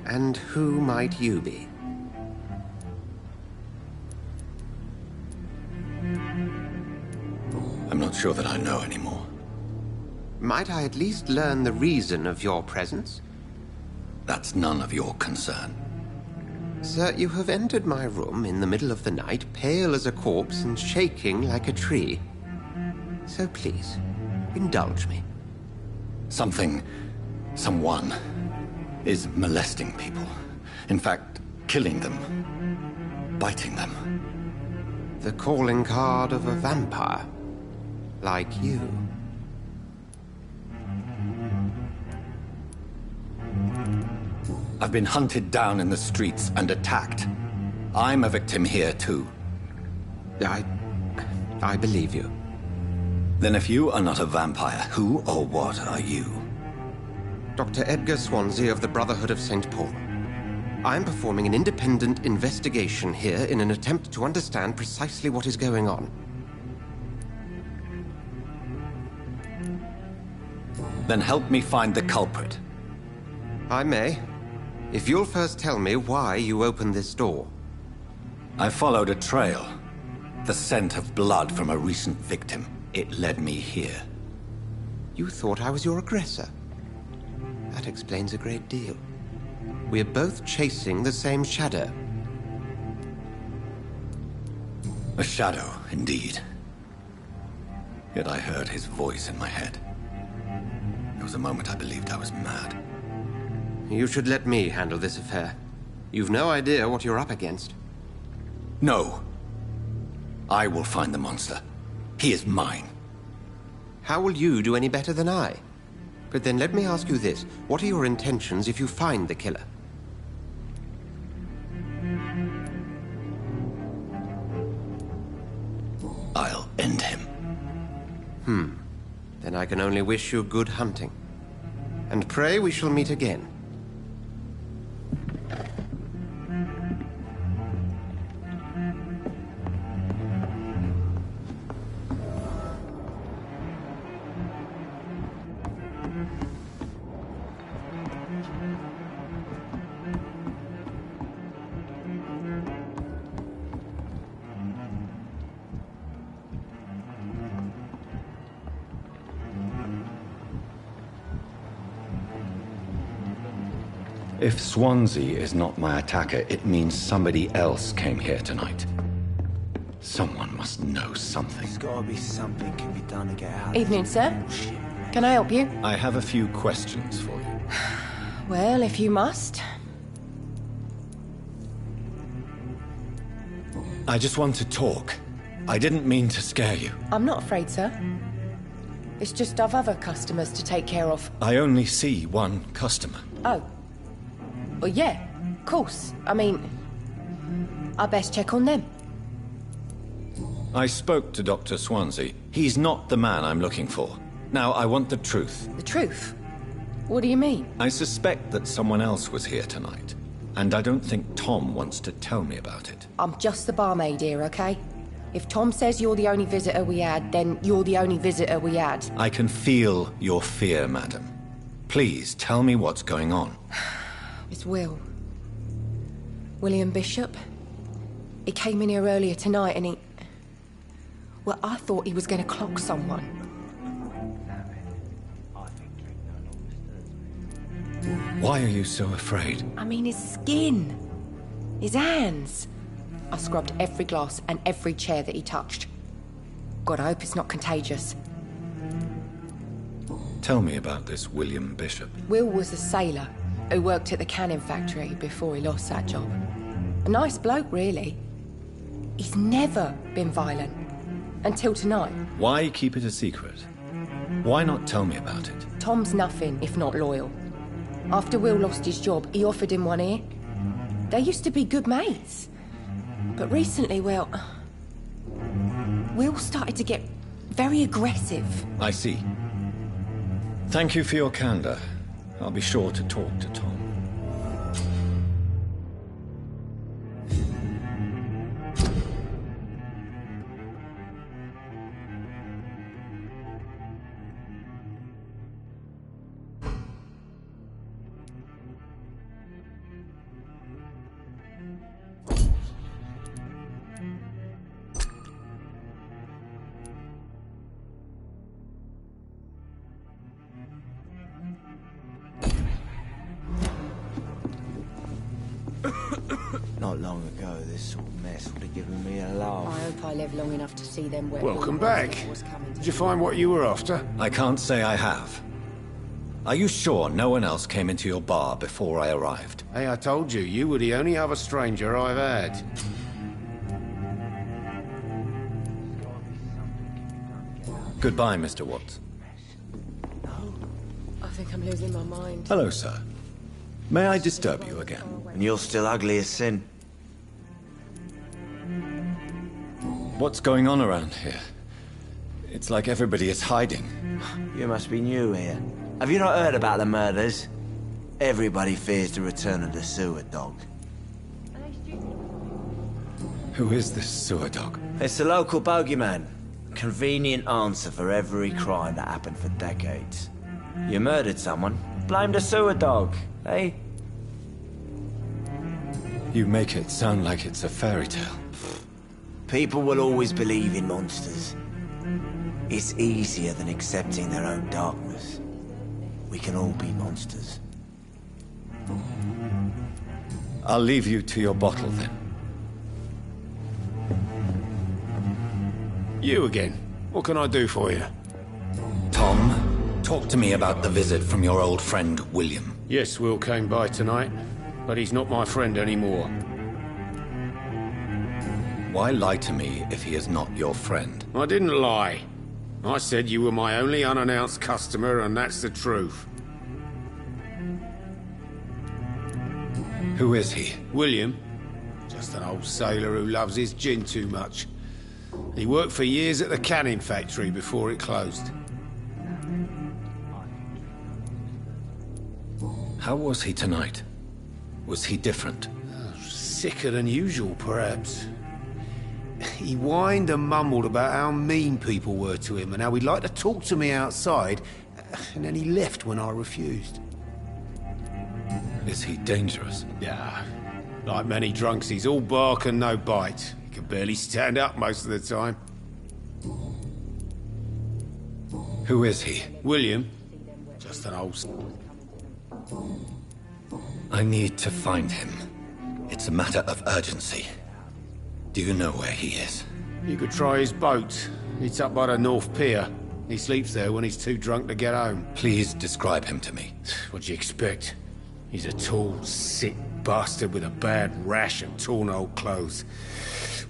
And who might you be? I'm not sure that I know anymore. Might I at least learn the reason of your presence? That's none of your concern. Sir, you have entered my room in the middle of the night, pale as a corpse and shaking like a tree. So please, indulge me. Someone is molesting people. In fact, killing them. Biting them. The calling card of a vampire. Like you. I've been hunted down in the streets and attacked. I'm a victim here, too. I believe you. Then if you are not a vampire, who or what are you? Dr. Edgar Swansea of the Brotherhood of St. Paul. I am performing an independent investigation here in an attempt to understand precisely what is going on. Then help me find the culprit. I may. If you'll first tell me why you opened this door. I followed a trail. The scent of blood from a recent victim. It led me here. You thought I was your aggressor. That explains a great deal. We're both chasing the same shadow. A shadow, indeed. Yet I heard his voice in my head. There was a moment I believed I was mad. You should let me handle this affair. You've no idea what you're up against. No. I will find the monster. He is mine. How will you do any better than I? But then let me ask you this. What are your intentions if you find the killer? I'll end him. Then I can only wish you good hunting. And pray we shall meet again. If Swansea is not my attacker, it means somebody else came here tonight. Someone must know something. There's gotta be something can be done to get out. Evening, sir. Bullshit. Can I help you? I have a few questions for you. Well, if you must. I just want to talk. I didn't mean to scare you. I'm not afraid, sir. It's just I've other customers to take care of. I only see one customer. Oh. Well, yeah, of course. I mean, I best check on them. I spoke to Dr. Swansea. He's not the man I'm looking for. Now, I want the truth. The truth? What do you mean? I suspect that someone else was here tonight. And I don't think Tom wants to tell me about it. I'm just the barmaid here, okay? If Tom says you're the only visitor we had, then you're the only visitor we had. I can feel your fear, madam. Please, tell me what's going on. It's Will. William Bishop. He came in here earlier tonight and he... Well, I thought he was going to clock someone. Why are you so afraid? I mean, his skin. His hands. I scrubbed every glass and every chair that he touched. God, I hope it's not contagious. Tell me about this William Bishop. Will was a sailor who worked at the canning factory before he lost that job. A nice bloke, really. He's never been violent. Until tonight. Why keep it a secret? Why not tell me about it? Tom's nothing if not loyal. After Will lost his job, he offered him one ear. They used to be good mates. But recently, well... Will started to get very aggressive. I see. Thank you for your candor. I'll be sure to talk to Tom. Not long ago, this sort of mess would have given me a I laugh. hope I live long enough to see them wet. Welcome walls back. of what's coming to Did you find what you were after? I can't say I have. Are you sure no one else came into your bar before I arrived? Hey, I told you, you were the only other stranger I've had. Goodbye, Mr. Watts. I think I'm losing my mind. Hello, sir. May I disturb you again? And you're still ugly as sin. What's going on around here? It's like everybody is hiding. You must be new here. Have you not heard about the murders? Everybody fears the return of the sewer dog. Who is this sewer dog? It's the local bogeyman. Convenient answer for every crime that happened for decades. You murdered someone, blame the sewer dog, eh? You make it sound like it's a fairy tale. People will always believe in monsters. It's easier than accepting their own darkness. We can all be monsters. I'll leave you to your bottle then. You again. What can I do for you? Tom, talk to me about the visit from your old friend, William. Yes, Will came by tonight, but he's not my friend anymore. Why lie to me if he is not your friend? I didn't lie. I said you were my only unannounced customer, and that's the truth. Who is he? William, just an old sailor who loves his gin too much. He worked for years at the canning factory before it closed. How was he tonight? Was he different? Sicker than usual, perhaps. He whined and mumbled about how mean people were to him and how he'd like to talk to me outside, and then he left when I refused. Is he dangerous? Yeah, like many drunks, he's all bark and no bite. He can barely stand up most of the time. Who is he? William, just an old... I need to find him. It's a matter of urgency. Do you know where he is? You could try his boat. It's up by the North Pier. He sleeps there when he's too drunk to get home. Please describe him to me. What do you expect? He's a tall, sick bastard with a bad rash and torn old clothes.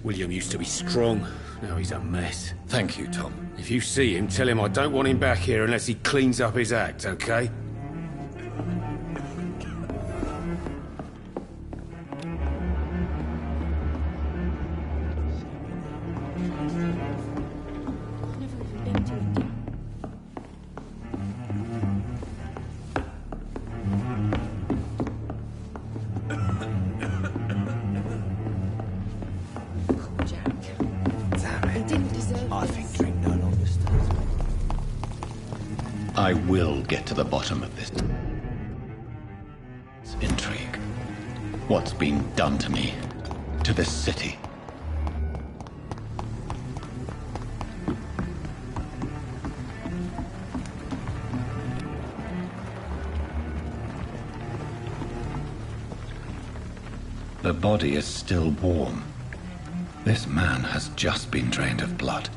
William used to be strong. Now he's a mess. Thank you, Tom. If you see him, tell him I don't want him back here unless he cleans up his act, okay? I think drink no longer stirs me. I will get to the bottom of this intrigue. What's been done to me, to this city? The body is still warm. This man has just been drained of blood.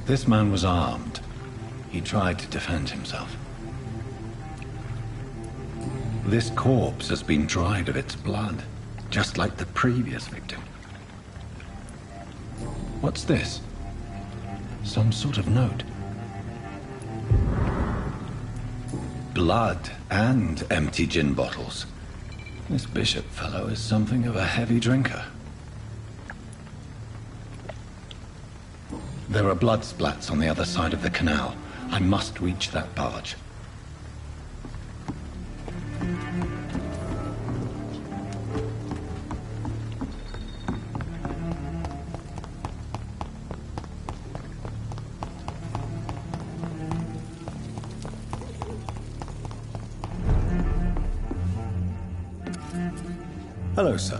This man was armed. He tried to defend himself. This corpse has been dried of its blood, just like the previous victim. What's this? Some sort of note. Blood and empty gin bottles. This Bishop fellow is something of a heavy drinker. There are blood splats on the other side of the canal. I must reach that barge. Hello, sir.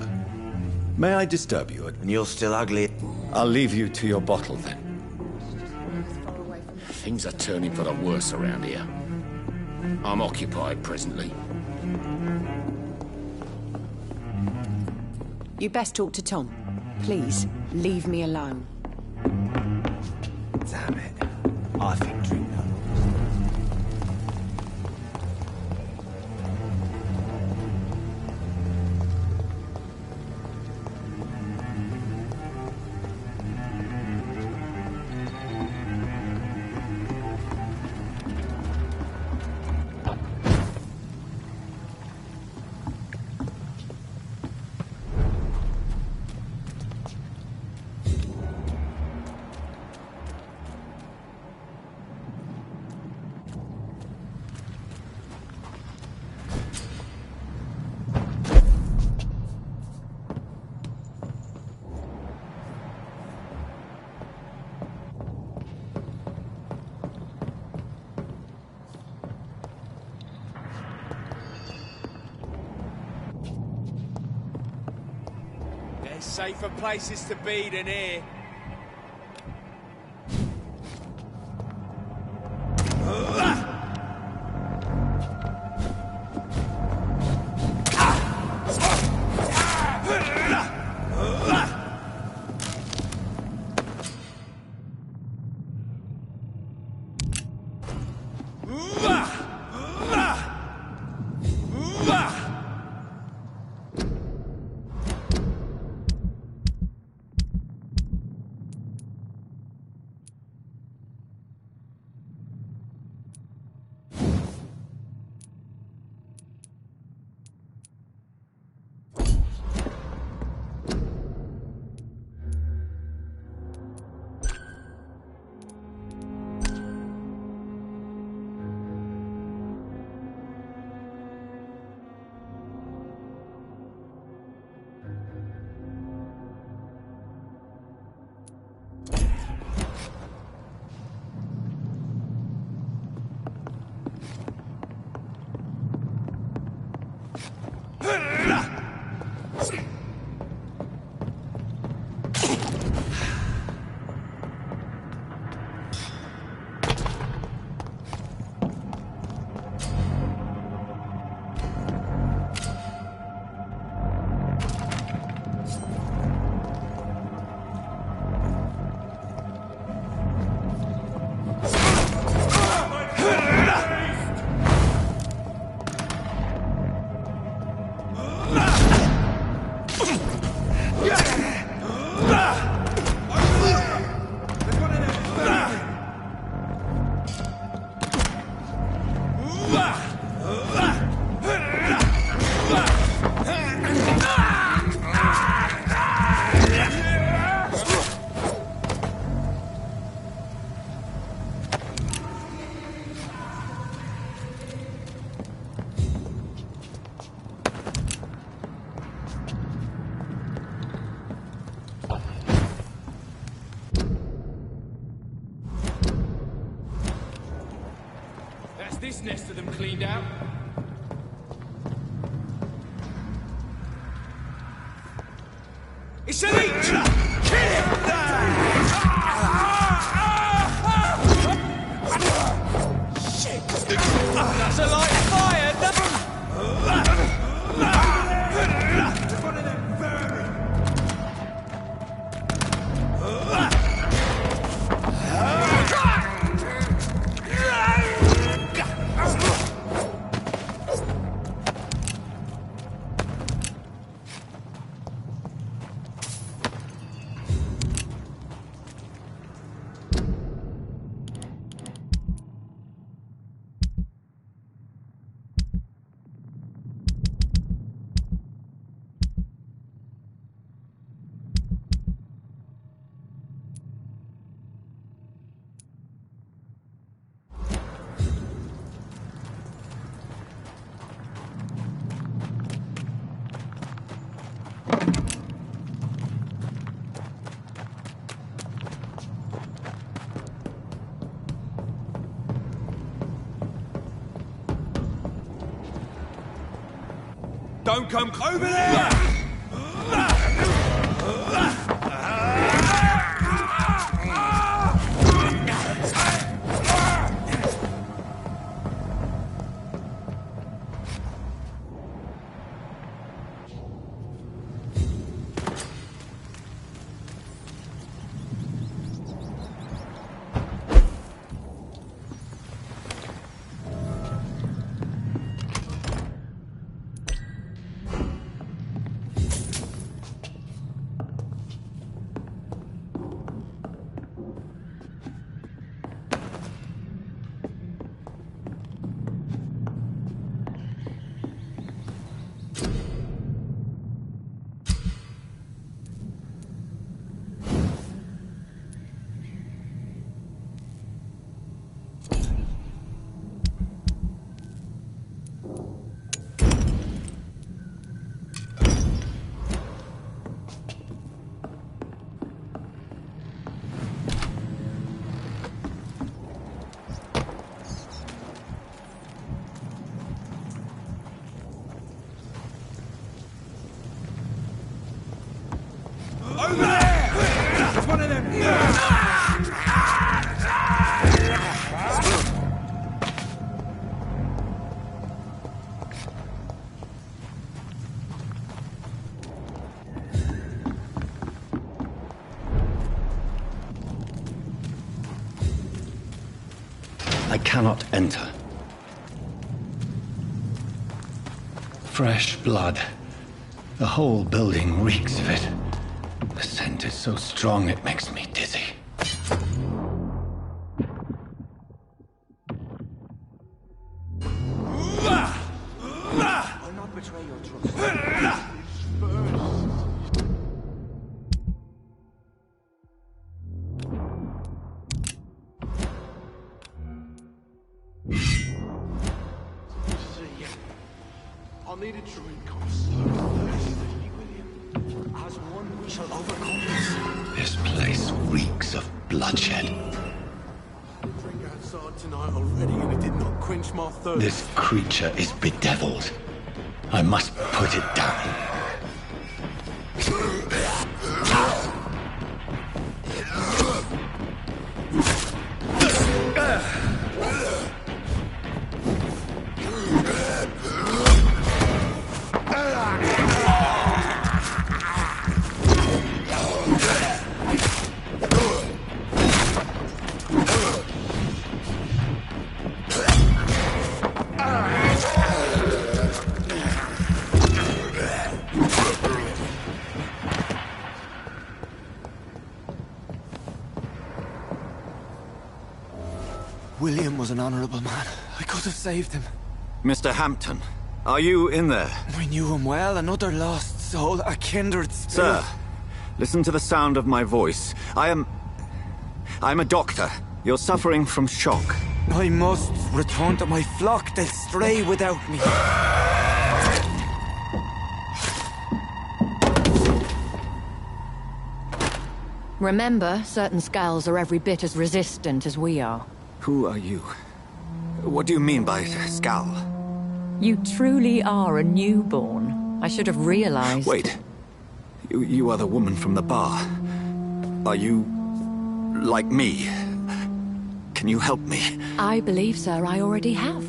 May I disturb you? And you're still ugly. I'll leave you to your bottle then. Things are turning for the worse around here. I'm occupied presently. You best talk to Tom. Please, leave me alone. Damn it. I think drink none. There's safer places to be than here. This nest of them cleaned out. It's a leech! Kill him! Shit! That's a light fire! Don't come over there! I cannot enter. Fresh blood. The whole building reeks of it. The scent is so strong it makes me dizzy. I'll not betray your trust. I'll need a drink. I'm so thirsty, William. As one, we shall overcome this. This place reeks of bloodshed. Drink outside tonight already, and it did not quench my thirst. This creature is bedeviled. I must put it down. William was an honorable man. I could have saved him. Mr. Hampton, are you in there? We knew him well, another lost soul, a kindred spirit. Sir, listen to the sound of my voice. I'm a doctor. You're suffering from shock. I must return to my flock. They'll stray without me. Remember, certain Skals are every bit as resistant as we are. Who are you? What do you mean by Skal? You truly are a newborn. I should have realized. Wait. You are the woman from the bar. Are you... like me? Can you help me? I believe, sir, I already have.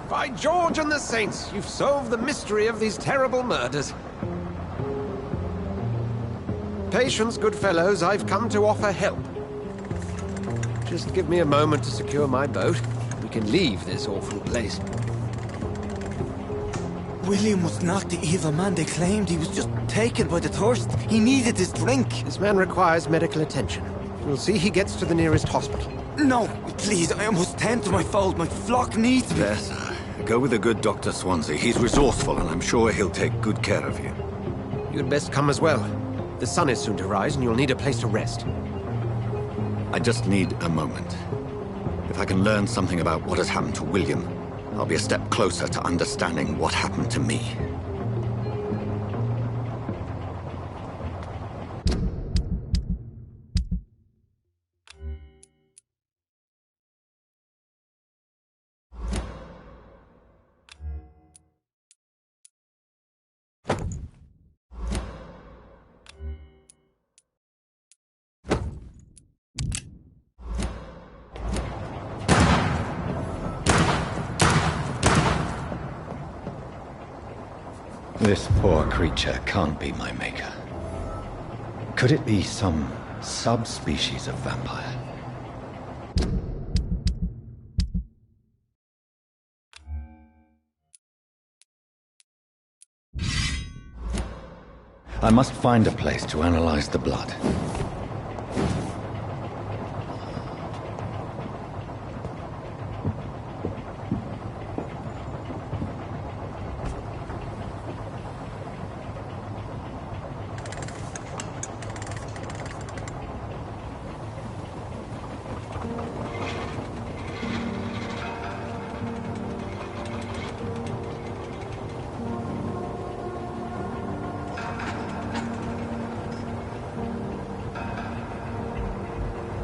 By George and the Saints, you've solved the mystery of these terrible murders. Patience, good fellows, I've come to offer help. Just give me a moment to secure my boat. We can leave this awful place. William was not the evil man they claimed. He was just taken by the thirst. He needed his drink. This man requires medical attention. We'll see he gets to the nearest hospital. No, please, I must tend to my fold. My flock needs me. There, sir. Go with the good Dr. Swansea. He's resourceful, and I'm sure he'll take good care of you. You'd best come as well. The sun is soon to rise, and you'll need a place to rest. I just need a moment. If I can learn something about what has happened to William, I'll be a step closer to understanding what happened to me. This poor creature can't be my maker. Could it be some subspecies of vampire? I must find a place to analyze the blood.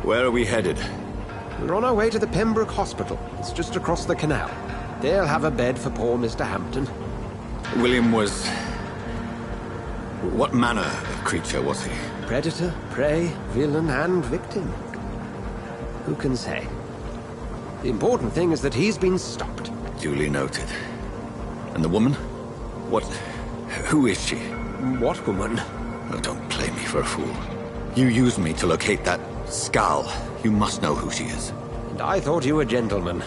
Where are we headed? We're on our way to the Pembroke Hospital. It's just across the canal. They'll have a bed for poor Mr. Hampton. William was... what manner of creature was he? Predator, prey, villain, and victim. Who can say? The important thing is that he's been stopped. Duly noted. And the woman? What... who is she? What woman? Oh, don't play me for a fool. You used me to locate that Skal. You must know who she is. And I thought you a gentleman.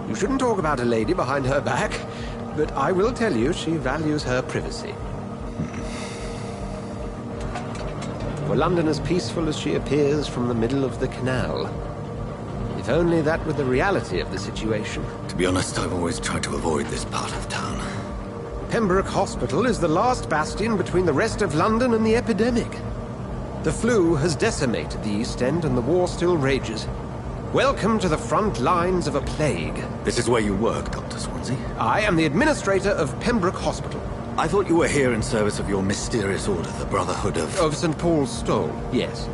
You shouldn't talk about a lady behind her back, but I will tell you she values her privacy. Were London as peaceful as she appears from the middle of the canal? If only that were the reality of the situation. To be honest, I've always tried to avoid this part of town. Pembroke Hospital is the last bastion between the rest of London and the epidemic. The flu has decimated the East End and the war still rages. Welcome to the front lines of a plague. This is where you work, Dr. Swansea? I am the administrator of Pembroke Hospital. I thought you were here in service of your mysterious order, the Brotherhood of... Of St. Paul's Stole, yes.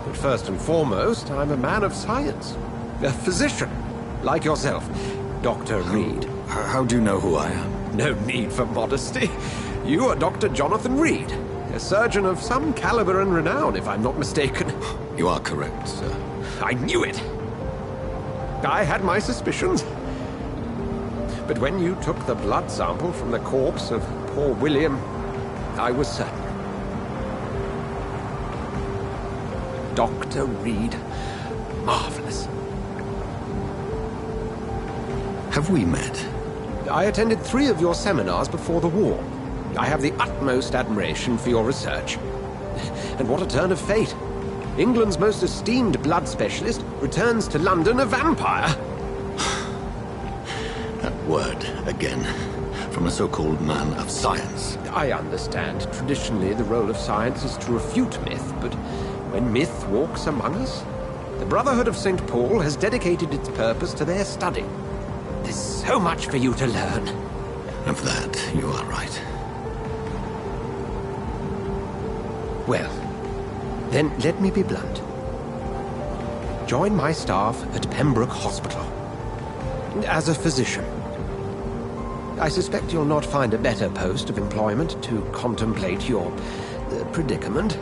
But first and foremost, I'm a man of science. A physician, like yourself, Dr. Reed. How do you know who I am? No need for modesty. You are Dr. Jonathan Reed, a surgeon of some caliber and renown, if I'm not mistaken. You are correct, sir. I knew it! I had my suspicions. But when you took the blood sample from the corpse of poor William, I was certain. Dr. Reed. Marvelous. Have we met? I attended 3 of your seminars before the war. I have the utmost admiration for your research. And what a turn of fate. England's most esteemed blood specialist returns to London a vampire. That word, again, from a so-called man of science. I understand. Traditionally, the role of science is to refute myth, but when myth walks among us, the Brotherhood of St. Paul has dedicated its purpose to their study. There's so much for you to learn. Of that, you are right. Well, then let me be blunt. Join my staff at Pembroke Hospital. As a physician. I suspect you'll not find a better post of employment to contemplate your predicament.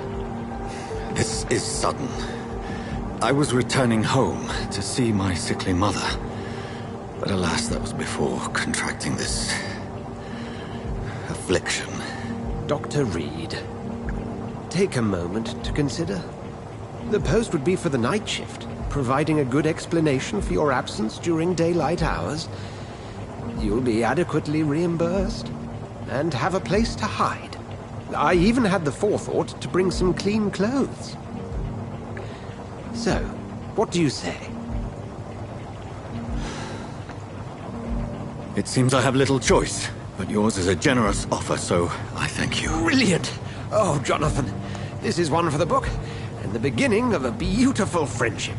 This is sudden. I was returning home to see my sickly mother. But alas, that was before contracting this... affliction. Dr. Reed, take a moment to consider. The post would be for the night shift, providing a good explanation for your absence during daylight hours. You'll be adequately reimbursed, and have a place to hide. I even had the forethought to bring some clean clothes. So, what do you say? It seems I have little choice, but yours is a generous offer, so I thank you. Brilliant! Oh, Jonathan, this is one for the book, and the beginning of a beautiful friendship.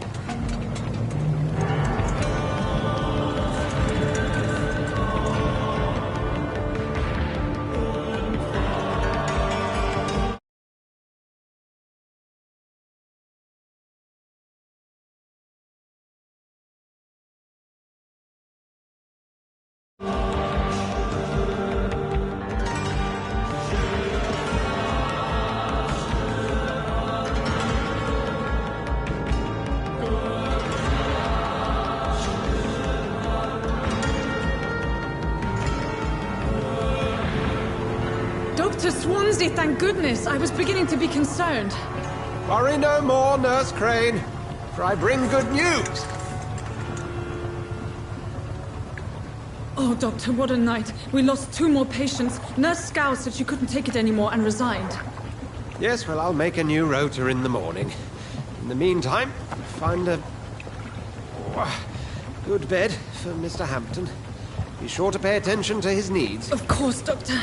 Dr. Swansea, thank goodness. I was beginning to be concerned. Worry no more, Nurse Crane, for I bring good news. Oh, Doctor, what a night. We lost 2 more patients. Nurse Scow said she couldn't take it anymore and resigned. Yes, well, I'll make a new rota in the morning. In the meantime, find a good bed for Mr. Hampton. Be sure to pay attention to his needs. Of course, Doctor.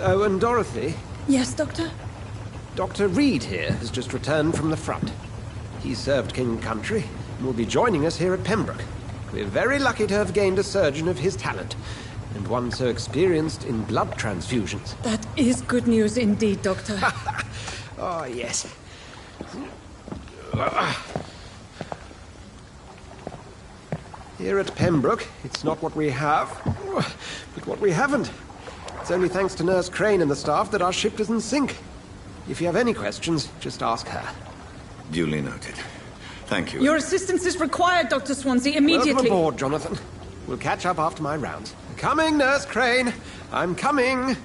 Oh, and Dorothy? Yes, Doctor? Dr. Reed here has just returned from the front. He served King Country and will be joining us here at Pembroke. We're very lucky to have gained a surgeon of his talent, and one so experienced in blood transfusions. That is good news indeed, Doctor. Oh, yes. Here at Pembroke, it's not what we have, but what we haven't. It's only thanks to Nurse Crane and the staff that our ship doesn't sink. If you have any questions, just ask her. Duly noted. Thank you. Your assistance is required, Dr. Swansea, immediately. Welcome aboard, Jonathan. We'll catch up after my rounds. Coming, Nurse Crane. I'm coming.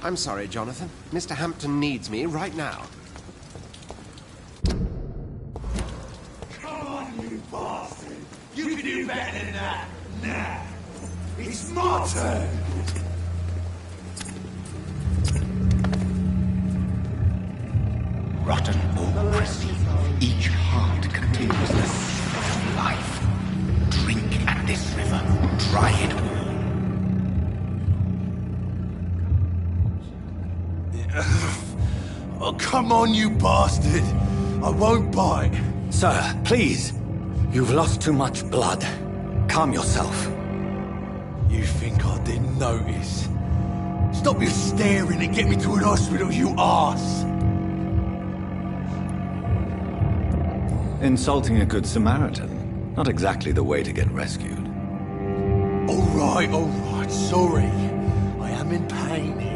I'm sorry, Jonathan. Mr. Hampton needs me right now. Come on, you bastard! You can do better than that! Nah! It's my turn! Rotten or pristine, each heart contains the seed of life. Drink at this river, try it all. Oh, come on, you bastard! I won't bite. Sir, please. You've lost too much blood. Calm yourself. You think I didn't notice? Stop your staring and get me to an hospital, you arse! Insulting a good Samaritan. Not exactly the way to get rescued. Alright, sorry. I am in pain here.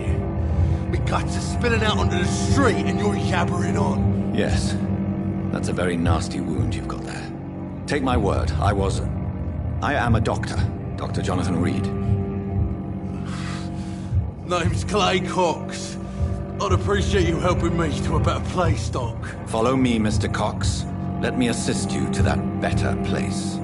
My guts are spilling out onto the street and you're yabbering on. Yes. That's a very nasty wound you've got there. Take my word, I am a doctor. Dr. Jonathan Reed. Name's Clay Cox. I'd appreciate you helping me to a better place, Doc. Follow me, Mr. Cox. Let me assist you to that better place.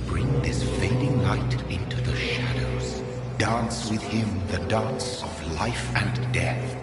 Bring this fading light into the shadows. Dance with him the dance of life and death.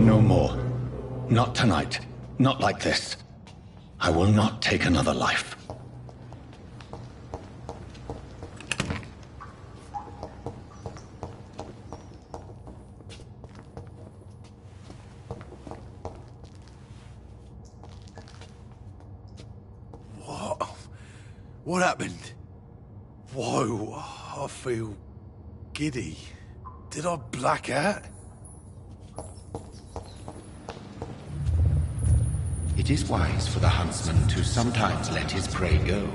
No more. Not tonight. Not like this. I will not take another life. What happened? Whoa, I feel giddy. Did I black out? It is wise for the huntsman to sometimes let his prey go.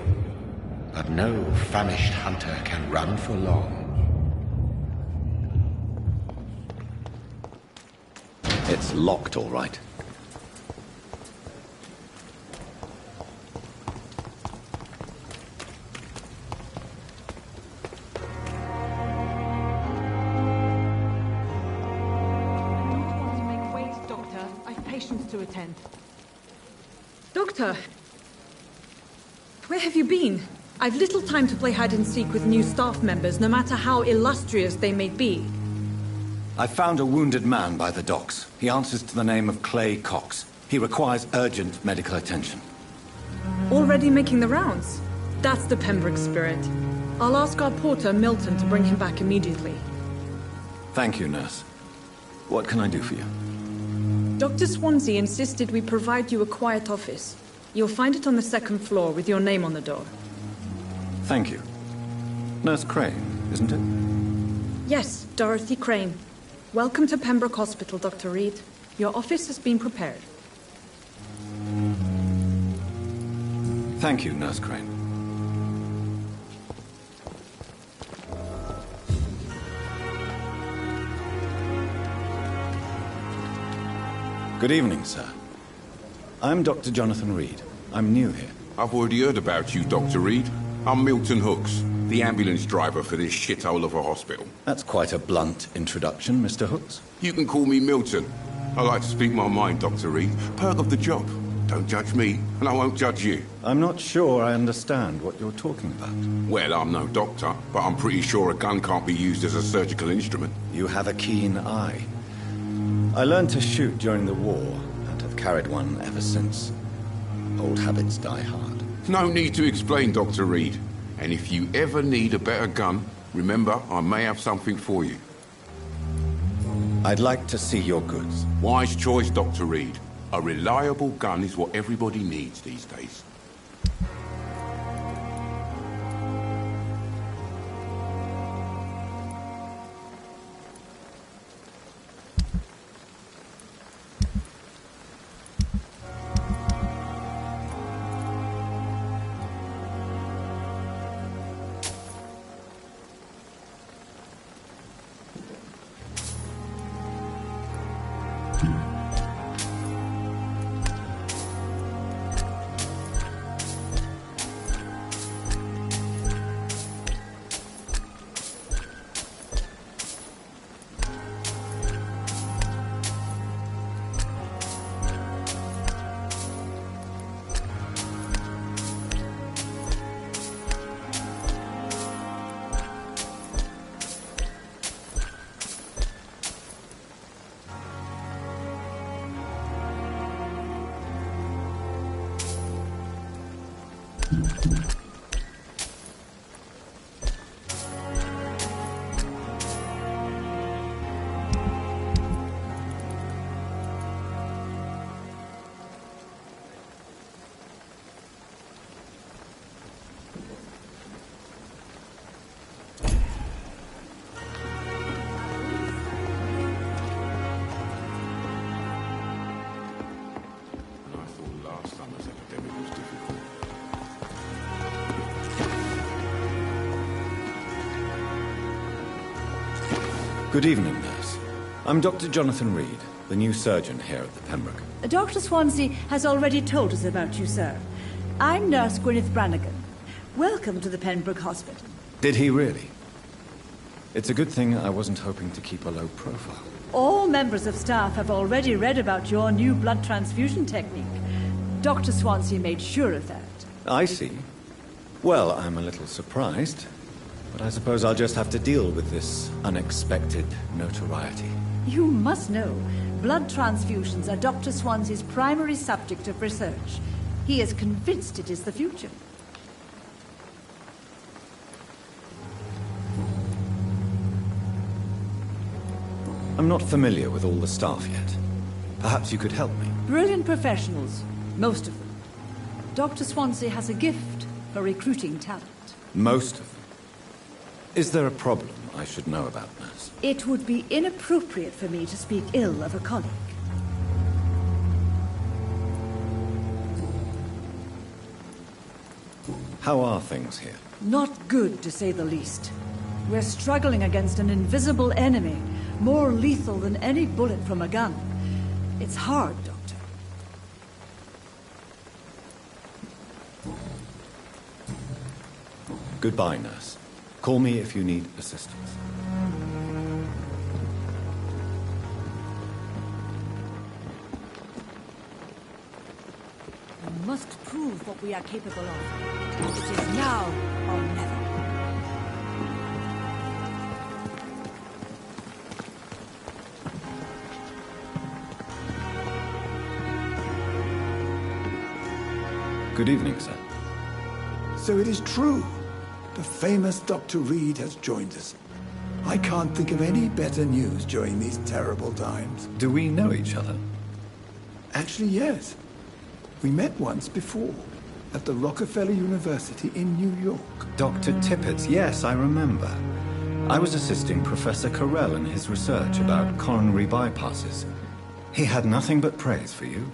But no famished hunter can run for long. It's locked, all right. To attend. Doctor! Where have you been? I've little time to play hide-and-seek with new staff members, no matter how illustrious they may be. I found a wounded man by the docks. He answers to the name of Clay Cox. He requires urgent medical attention. Already making the rounds? That's the Pembroke spirit. I'll ask our porter, Milton, to bring him back immediately. Thank you, nurse. What can I do for you? Dr. Swansea insisted we provide you a quiet office. You'll find it on the second floor with your name on the door. Thank you. Nurse Crane, isn't it? Yes, Dorothy Crane. Welcome to Pembroke Hospital, Dr. Reed. Your office has been prepared. Thank you, Nurse Crane. Good evening, sir. I'm Dr. Jonathan Reed. I'm new here. I've already heard about you, Dr. Reed. I'm Milton Hooks, the ambulance driver for this shithole of a hospital. That's quite a blunt introduction, Mr. Hooks. You can call me Milton. I like to speak my mind, Dr. Reed. Perk of the job. Don't judge me, and I won't judge you. I'm not sure I understand what you're talking about. Well, I'm no doctor, but I'm pretty sure a gun can't be used as a surgical instrument. You have a keen eye. I learned to shoot during the war, and have carried one ever since. Old habits die hard. No need to explain, Dr. Reed. And if you ever need a better gun, remember, I may have something for you. I'd like to see your goods. Wise choice, Dr. Reed. A reliable gun is what everybody needs these days. Good evening, nurse. I'm Dr. Jonathan Reed, the new surgeon here at the Pembroke. Dr. Swansea has already told us about you, sir. I'm Nurse Gwyneth Brannigan. Welcome to the Pembroke Hospital. Did he really? It's a good thing I wasn't hoping to keep a low profile. All members of staff have already read about your new blood transfusion technique. Dr. Swansea made sure of that. I see. Well, I'm a little surprised, but I suppose I'll just have to deal with this unexpected notoriety. You must know, blood transfusions are Dr. Swansea's primary subject of research. He is convinced it is the future. I'm not familiar with all the staff yet. Perhaps you could help me. Brilliant professionals, most of them. Dr. Swansea has a gift for recruiting talent. Most of them? Is there a problem I should know about, nurse? It would be inappropriate for me to speak ill of a colleague. How are things here? Not good, to say the least. We're struggling against an invisible enemy, more lethal than any bullet from a gun. It's hard, Doctor. Goodbye, nurse. Call me if you need assistance. I must prove what we are capable of. It is now or never. Good evening, sir. So it is true. The famous Dr. Reed has joined us. I can't think of any better news during these terrible times. Do we know each other? Actually, yes. We met once before, at the Rockefeller University in New York. Dr. Tippett, yes, I remember. I was assisting Professor Carell in his research about coronary bypasses. He had nothing but praise for you.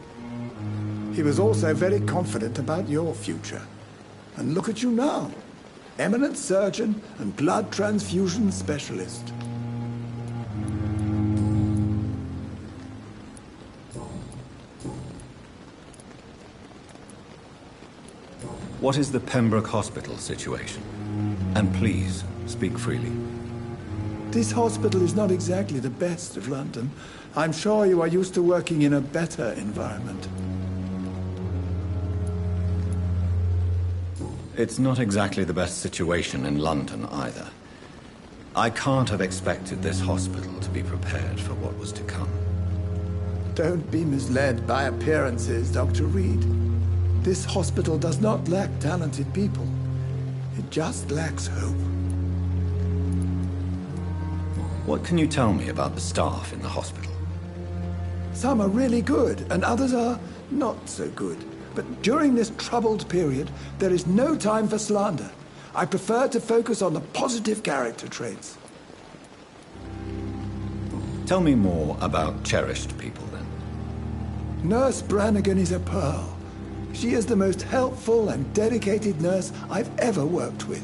He was also very confident about your future. And look at you now. Eminent surgeon and blood transfusion specialist. What is the Pembroke Hospital situation? And please, speak freely. This hospital is not exactly the best of London. I'm sure you are used to working in a better environment. It's not exactly the best situation in London either. I can't have expected this hospital to be prepared for what was to come. Don't be misled by appearances, Dr. Reed. This hospital does not lack talented people. It just lacks hope. What can you tell me about the staff in the hospital? Some are really good, and others are not so good. But during this troubled period, there is no time for slander. I prefer to focus on the positive character traits. Tell me more about cherished people, then. Nurse Brannigan is a pearl. She is the most helpful and dedicated nurse I've ever worked with.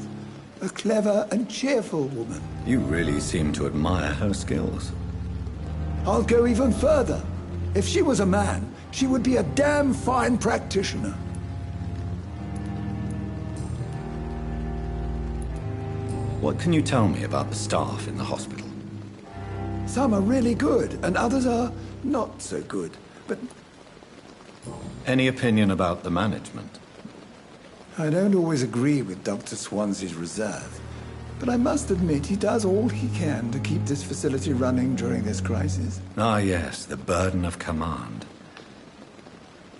A clever and cheerful woman. You really seem to admire her skills. I'll go even further. If she was a man, she would be a damn fine practitioner. What can you tell me about the staff in the hospital? Some are really good, and others are not so good. But any opinion about the management? I don't always agree with Dr. Swansea's reserve, but I must admit he does all he can to keep this facility running during this crisis. Ah, yes, the burden of command.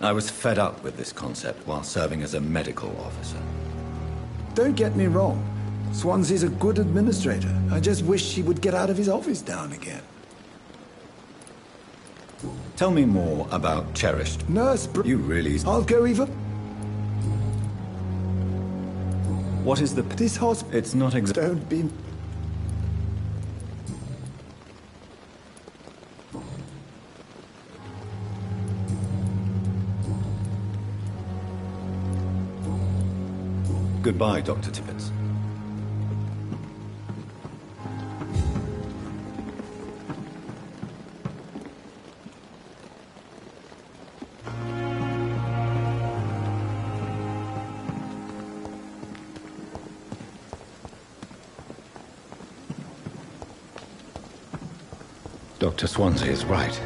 I was fed up with this concept while serving as a medical officer. Don't get me wrong. Swansea's a good administrator. I just wish he would get out of his office now and again. Tell me more about cherished... Nurse... You really... I'll go even... What is the... This hospital... It's not exactly... Don't be... Goodbye, Dr. Tippett. Dr. Swansea is right.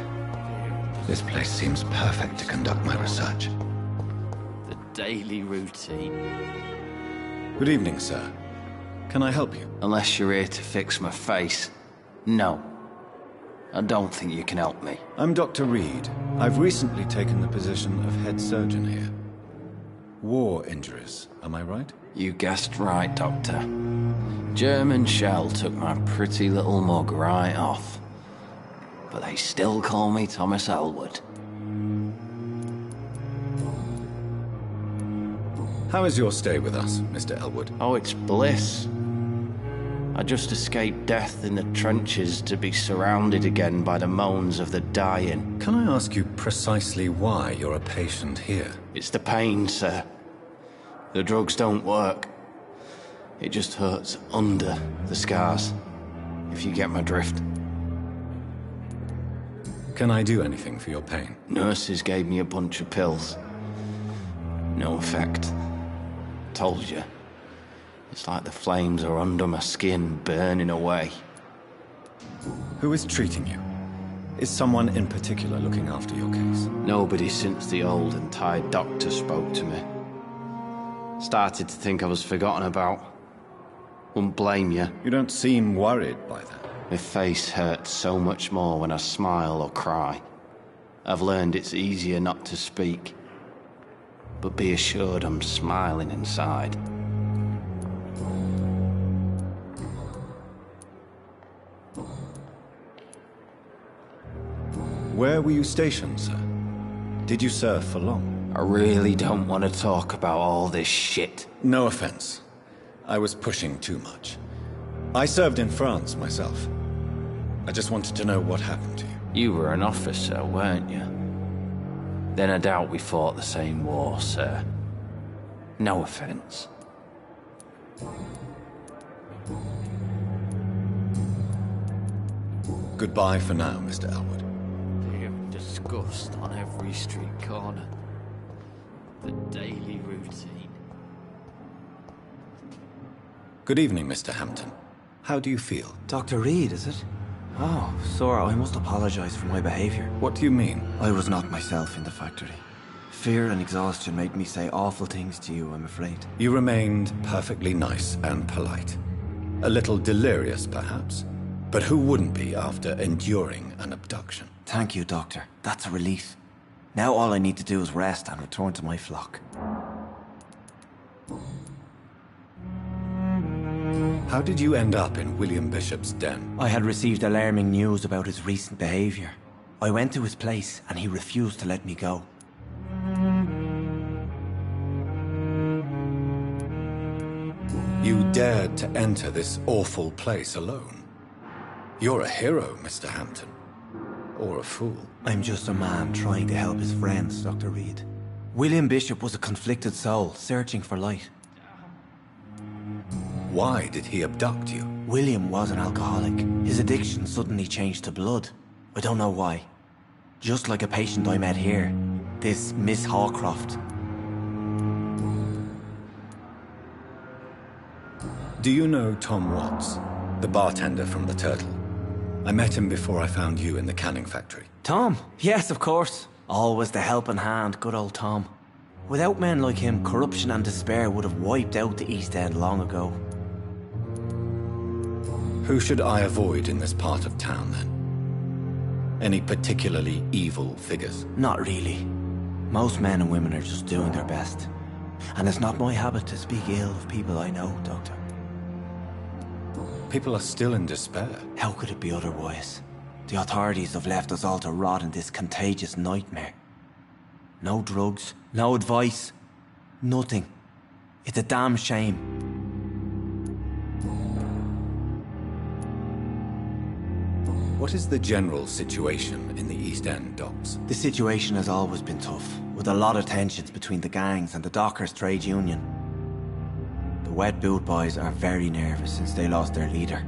This place seems perfect to conduct my research. The daily routine. Good evening, sir. Can I help you? Unless you're here to fix my face. No. I don't think you can help me. I'm Dr. Reed. I've recently taken the position of head surgeon here. War injuries, am I right? You guessed right, Doctor. German shell took my pretty little mug right off. But they still call me Thomas Elwood. How is your stay with us, Mr. Elwood? Oh, it's bliss. I just escaped death in the trenches to be surrounded again by the moans of the dying. Can I ask you precisely why you're a patient here? It's the pain, sir. The drugs don't work. It just hurts under the scars, if you get my drift. Can I do anything for your pain? Nurses gave me a bunch of pills. No effect. Told you. It's like the flames are under my skin, burning away. Who is treating you? Is someone in particular looking after your case? Nobody since the old and tired doctor spoke to me. Started to think I was forgotten about. Wouldn't blame you. You don't seem worried by that. My face hurts so much more when I smile or cry. I've learned it's easier not to speak. But be assured I'm smiling inside. Where were you stationed, sir? Did you serve for long? I really don't want to talk about all this shit. No offense. I was pushing too much. I served in France myself. I just wanted to know what happened to you. You were an officer, weren't you? Then I doubt we fought the same war, sir. No offense. Goodbye for now, Mr. Elwood. Disgust on every street corner. The daily routine. Good evening, Mr. Hampton. How do you feel? Dr. Reed, is it? Oh, Sora, I must apologize for my behavior. What do you mean? I was not myself in the factory. Fear and exhaustion made me say awful things to you, I'm afraid. You remained perfectly nice and polite. A little delirious, perhaps. But who wouldn't be after enduring an abduction? Thank you, Doctor. That's a relief. Now all I need to do is rest and return to my flock. How did you end up in William Bishop's den? I had received alarming news about his recent behavior. I went to his place and he refused to let me go. You dared to enter this awful place alone. You're a hero, Mr. Hampton. Or a fool. I'm just a man trying to help his friends, Dr. Reed. William Bishop was a conflicted soul, searching for light. Why did he abduct you? William was an alcoholic. His addiction suddenly changed to blood. I don't know why. Just like a patient I met here. This Miss Hawcroft. Do you know Tom Watts? The bartender from the Turtle? I met him before I found you in the canning factory. Tom? Yes, of course. Always the helping hand, good old Tom. Without men like him, corruption and despair would have wiped out the East End long ago. Who should I avoid in this part of town, then? Any particularly evil figures? Not really. Most men and women are just doing their best. And it's not my habit to speak ill of people I know, Doctor. People are still in despair. How could it be otherwise? The authorities have left us all to rot in this contagious nightmare. No drugs, no advice, nothing. It's a damn shame. What is the general situation in the East End docks? The situation has always been tough, with a lot of tensions between the gangs and the dockers' trade union. The Wet Boot Boys are very nervous since they lost their leader.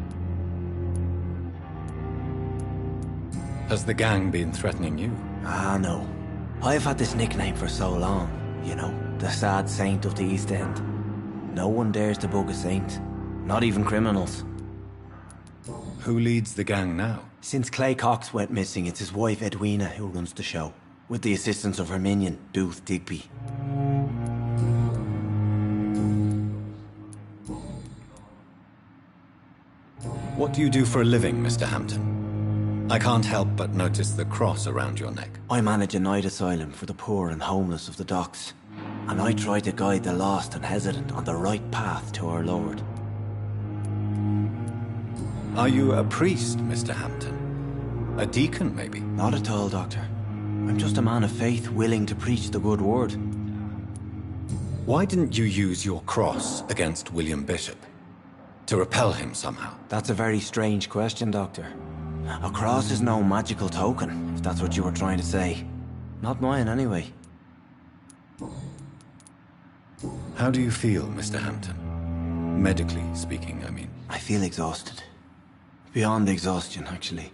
Has the gang been threatening you? Ah, no. I've had this nickname for so long, you know, the sad saint of the East End. No one dares to bug a saint, not even criminals. Who leads the gang now? Since Clay Cox went missing, it's his wife Edwina who runs the show, with the assistance of her minion, Booth Digby. What do you do for a living, Mr. Hampton? I can't help but notice the cross around your neck. I manage a night asylum for the poor and homeless of the docks, and I try to guide the lost and hesitant on the right path to our Lord. Are you a priest, Mr. Hampton? A deacon, maybe? Not at all, Doctor. I'm just a man of faith willing to preach the good word. Why didn't you use your cross against William Bishop? To repel him somehow? That's a very strange question, Doctor. A cross is no magical token, if that's what you were trying to say. Not mine, anyway. How do you feel, Mr. Hampton? Medically speaking, I mean. I feel exhausted. Beyond exhaustion, actually.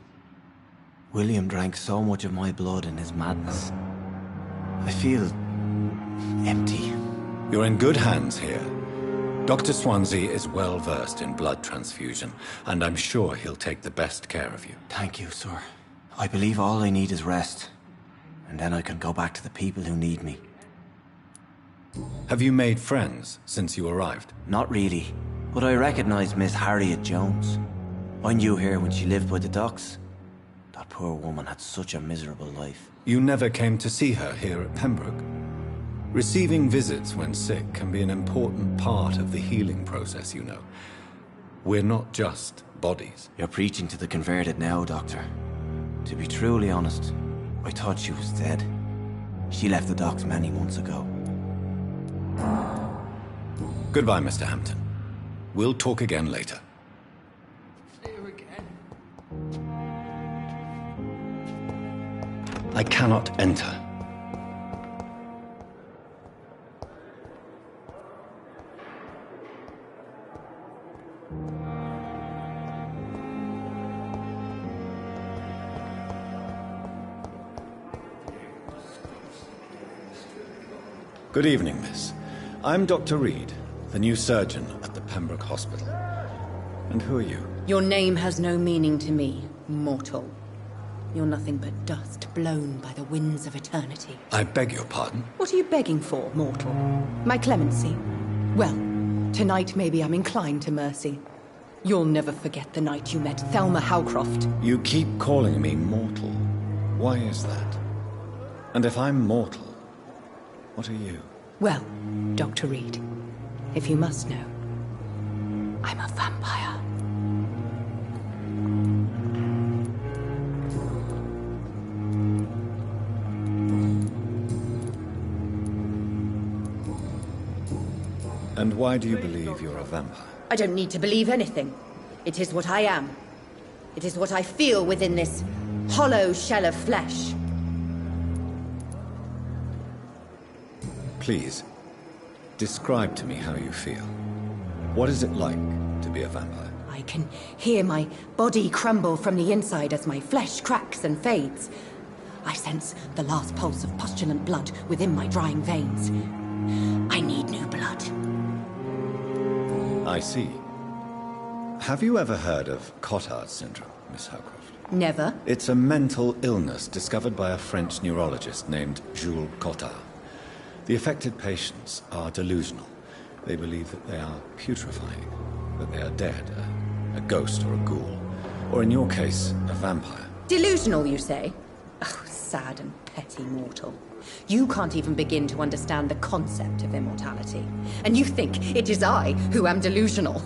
William drank so much of my blood in his madness. I feel empty. You're in good hands here. Dr. Swansea is well versed in blood transfusion, and I'm sure he'll take the best care of you. Thank you, sir. I believe all I need is rest. And then I can go back to the people who need me. Have you made friends since you arrived? Not really. But I recognize Miss Harriet Jones. I knew her when she lived by the docks. That poor woman had such a miserable life. You never came to see her here at Pembroke? Receiving visits when sick can be an important part of the healing process, you know. We're not just bodies. You're preaching to the converted now, Doctor. To be truly honest, I thought she was dead. She left the docks many months ago. Goodbye, Mr. Hampton. We'll talk again later. I cannot enter. Good evening, miss. I'm Dr. Reed, the new surgeon at the Pembroke Hospital. And who are you? Your name has no meaning to me, mortal. You're nothing but dust blown by the winds of eternity. I beg your pardon? What are you begging for, mortal? My clemency? Well, tonight maybe I'm inclined to mercy. You'll never forget the night you met Thelma Howcroft. You keep calling me mortal. Why is that? And if I'm mortal, what are you? Well, Dr. Reed, if you must know, I'm a vampire. And why do you believe you're a vampire? I don't need to believe anything. It is what I am. It is what I feel within this hollow shell of flesh. Please, describe to me how you feel. What is it like to be a vampire? I can hear my body crumble from the inside as my flesh cracks and fades. I sense the last pulse of postulant blood within my drying veins. I need new blood. I see. Have you ever heard of Cotard syndrome, Miss Howcroft? Never. It's a mental illness discovered by a French neurologist named Jules Cotard. The affected patients are delusional. They believe that they are putrefying, that they are dead, a ghost or a ghoul, or in your case, a vampire. Delusional, you say? Oh, sad and petty mortal. You can't even begin to understand the concept of immortality. And you think it is I who am delusional.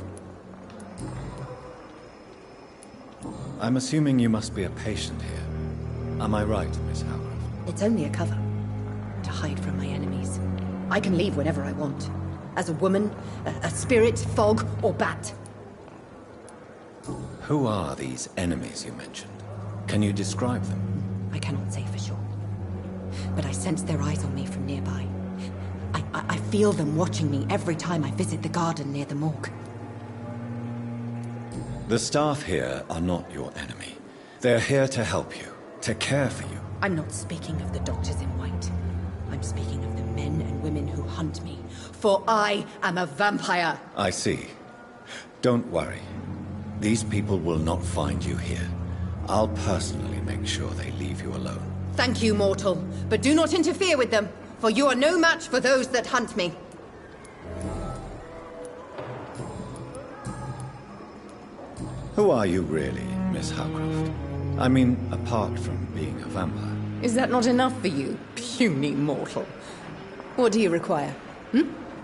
I'm assuming you must be a patient here. Am I right, Miss Howcroft? It's only a cover. To hide from my enemies. I can leave whenever I want. As a woman, a spirit, fog, or bat. Who are these enemies you mentioned? Can you describe them? I cannot say for sure. But I sense their eyes on me from nearby. I feel them watching me every time I visit the garden near the morgue. The staff here are not your enemy. They're here to help you, to care for you. I'm not speaking of the doctors in white. I'm speaking of the men and women who hunt me. For I am a vampire! I see. Don't worry. These people will not find you here. I'll personally make sure they leave you alone. Thank you, mortal. But do not interfere with them, for you are no match for those that hunt me. Who are you really, Miss Howcroft? I mean, apart from being a vampire. Is that not enough for you, puny mortal? What do you require?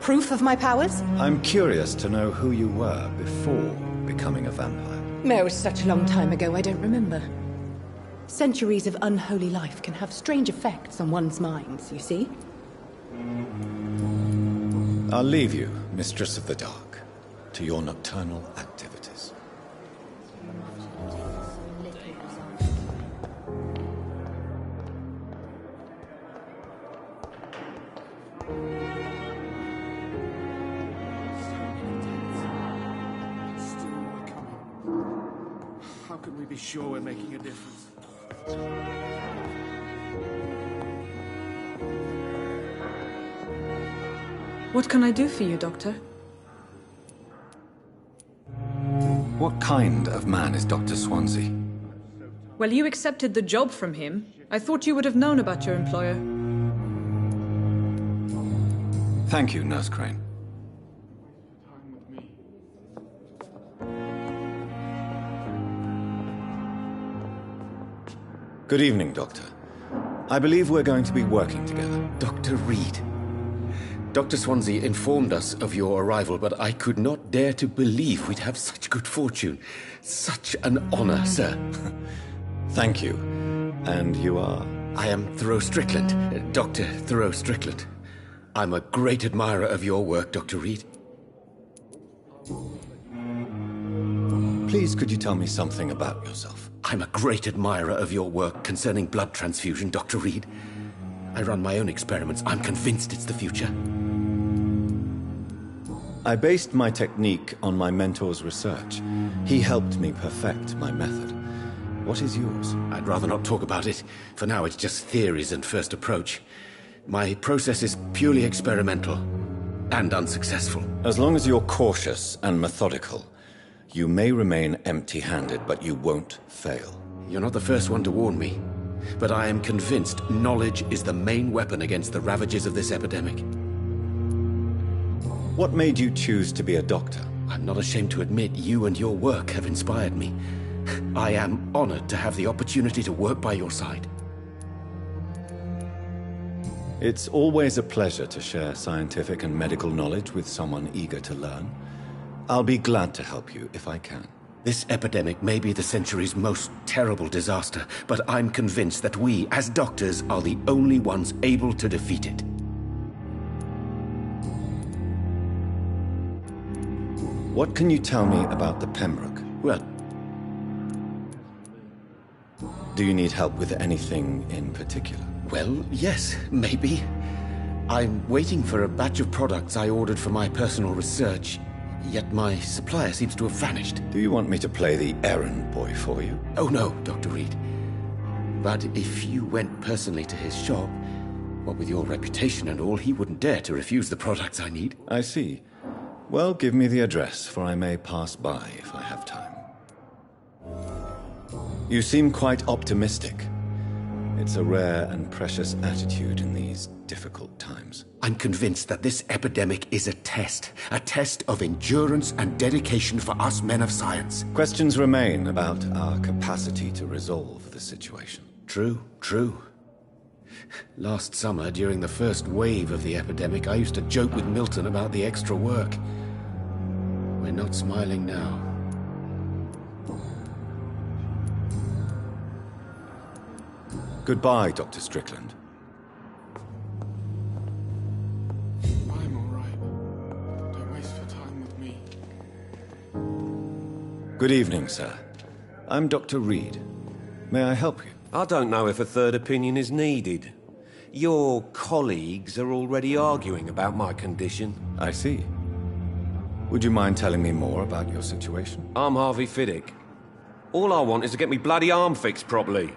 Proof of my powers? I'm curious to know who you were before becoming a vampire. No, it's such a long time ago, I don't remember. Centuries of unholy life can have strange effects on one's minds, you see? I'll leave you, Mistress of the Dark, to your nocturnal activities. How can we be sure we're making a difference? What can I do for you, Doctor? What kind of man is Dr. Swansea? Well, you accepted the job from him. I thought you would have known about your employer. Thank you, Nurse Crane. Good evening, Doctor. I believe we're going to be working together. Dr. Reed. Dr. Swansea informed us of your arrival, but I could not dare to believe we'd have such good fortune. Such an honor, sir. Thank you. And you are? I am Thoreau Strickland, Dr. Thoreau Strickland. I'm a great admirer of your work, Dr. Reed. Please, could you tell me something about yourself? I'm a great admirer of your work concerning blood transfusion, Dr. Reed. I run my own experiments. I'm convinced it's the future. I based my technique on my mentor's research. He helped me perfect my method. What is yours? I'd rather not talk about it. For now, it's just theories and first approach. My process is purely experimental and unsuccessful. As long as you're cautious and methodical, you may remain empty-handed, but you won't fail. You're not the first one to warn me, but I am convinced knowledge is the main weapon against the ravages of this epidemic. What made you choose to be a doctor? I'm not ashamed to admit you and your work have inspired me. I am honored to have the opportunity to work by your side. It's always a pleasure to share scientific and medical knowledge with someone eager to learn. I'll be glad to help you if I can. This epidemic may be the century's most terrible disaster, but I'm convinced that we, as doctors, are the only ones able to defeat it. What can you tell me about the Pembroke? Well, do you need help with anything in particular? Well, yes, maybe. I'm waiting for a batch of products I ordered for my personal research, yet my supplier seems to have vanished. Do you want me to play the errand boy for you? Oh no, Dr. Reed. But if you went personally to his shop, what with your reputation and all, he wouldn't dare to refuse the products I need. I see. Well, give me the address, for I may pass by if I have time. You seem quite optimistic. It's a rare and precious attitude in these difficult times. I'm convinced that this epidemic is a test of endurance and dedication for us men of science. Questions remain about our capacity to resolve the situation. True, true. Last summer, during the first wave of the epidemic, I used to joke with Milton about the extra work. We're not smiling now. Goodbye, Dr. Strickland. I'm all right. Don't waste your time with me. Good evening, sir. I'm Dr. Reed. May I help you? I don't know if a third opinion is needed. Your colleagues are already arguing about my condition. I see. Would you mind telling me more about your situation? I'm Harvey Fiddick. All I want is to get me bloody arm fixed properly.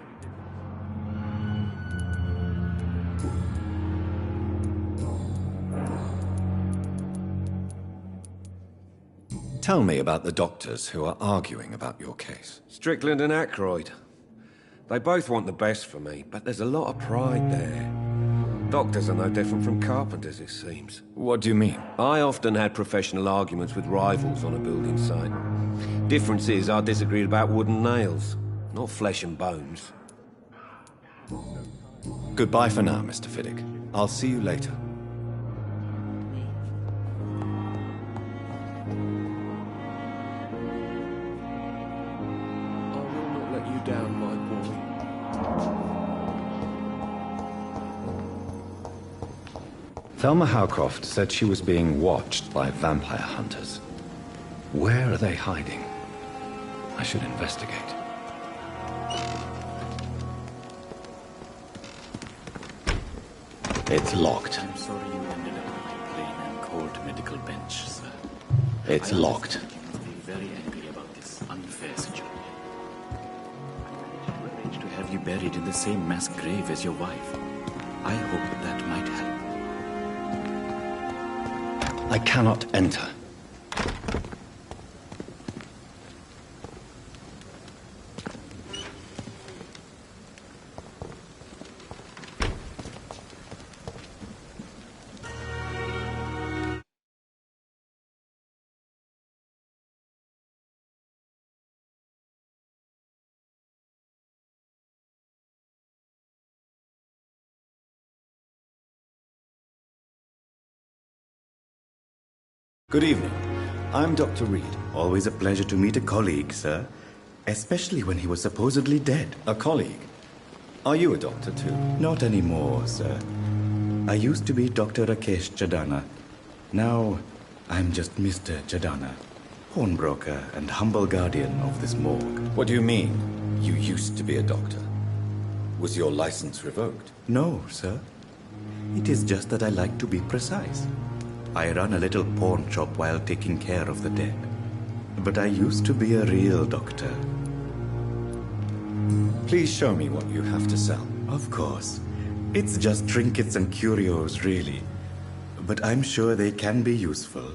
Tell me about the doctors who are arguing about your case. Strickland and Ackroyd. They both want the best for me, but there's a lot of pride there. Doctors are no different from carpenters, it seems. What do you mean? I often had professional arguments with rivals on a building site. Difference is, I disagreed about wooden nails, not flesh and bones. Goodbye for now, Mr. Fiddick. I'll see you later. Down, my boy. Thelma Howcroft said she was being watched by vampire hunters. Where are they hiding? I should investigate. It's locked. I'm sorry you ended up with a plain and cold medical bench, sir. It's locked. You must be very angry about this unfair situation. To have you buried in the same mass grave as your wife. I hope that might help. I cannot enter. Good evening. I'm Dr. Reed. Always a pleasure to meet a colleague, sir. Especially when he was supposedly dead. A colleague? Are you a doctor too? Not anymore, sir. I used to be Dr. Rakesh Chadana. Now, I'm just Mr. Chadana, pawnbroker and humble guardian of this morgue. What do you mean, you used to be a doctor? Was your license revoked? No, sir. It is just that I like to be precise. I run a little pawn shop while taking care of the dead. But I used to be a real doctor. Please show me what you have to sell. Of course. It's just trinkets and curios, really. But I'm sure they can be useful.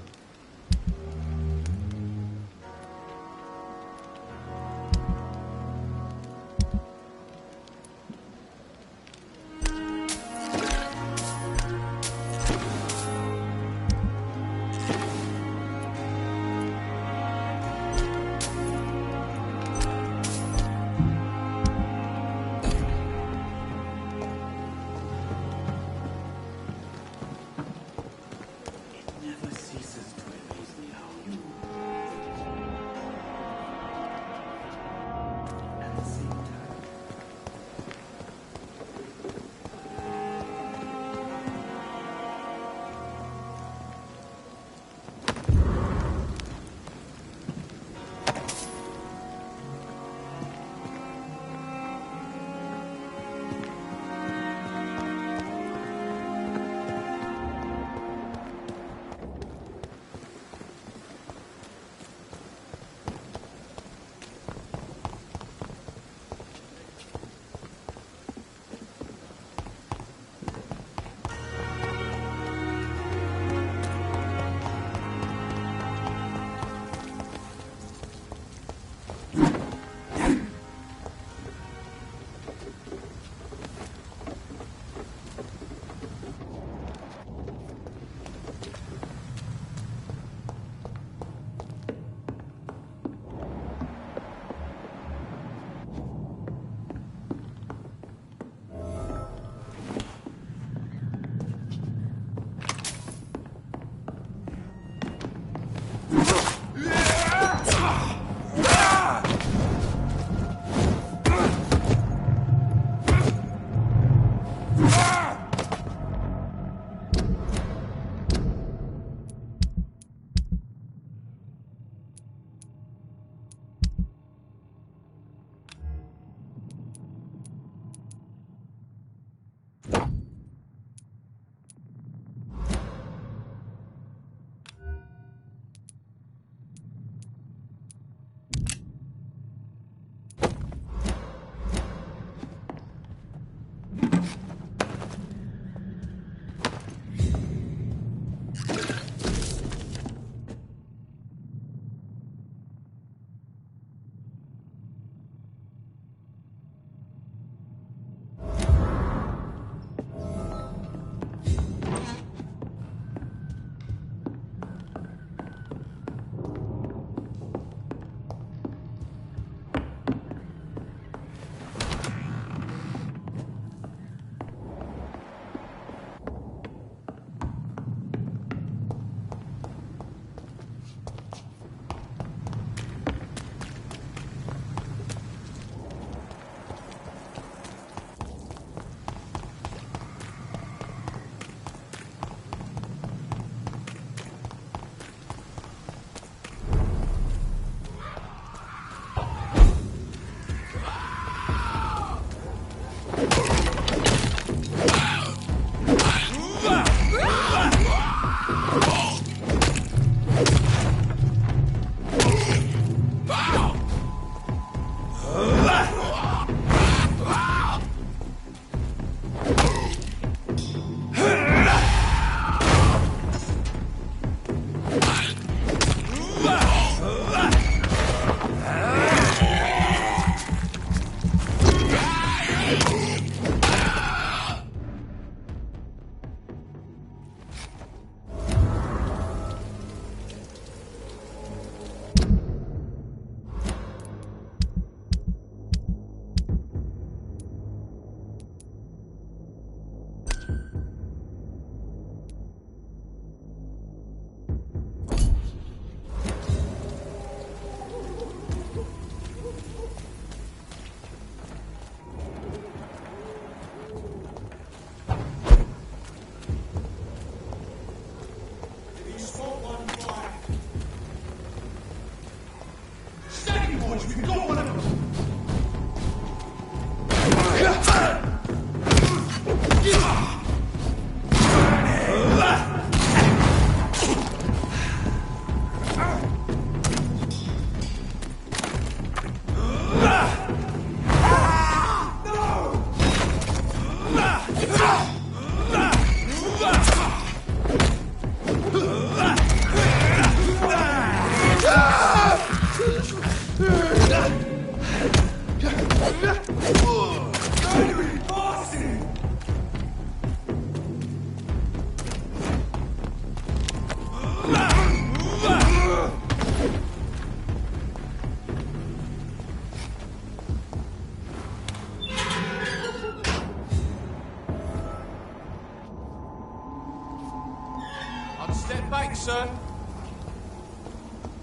I'd step back, sir.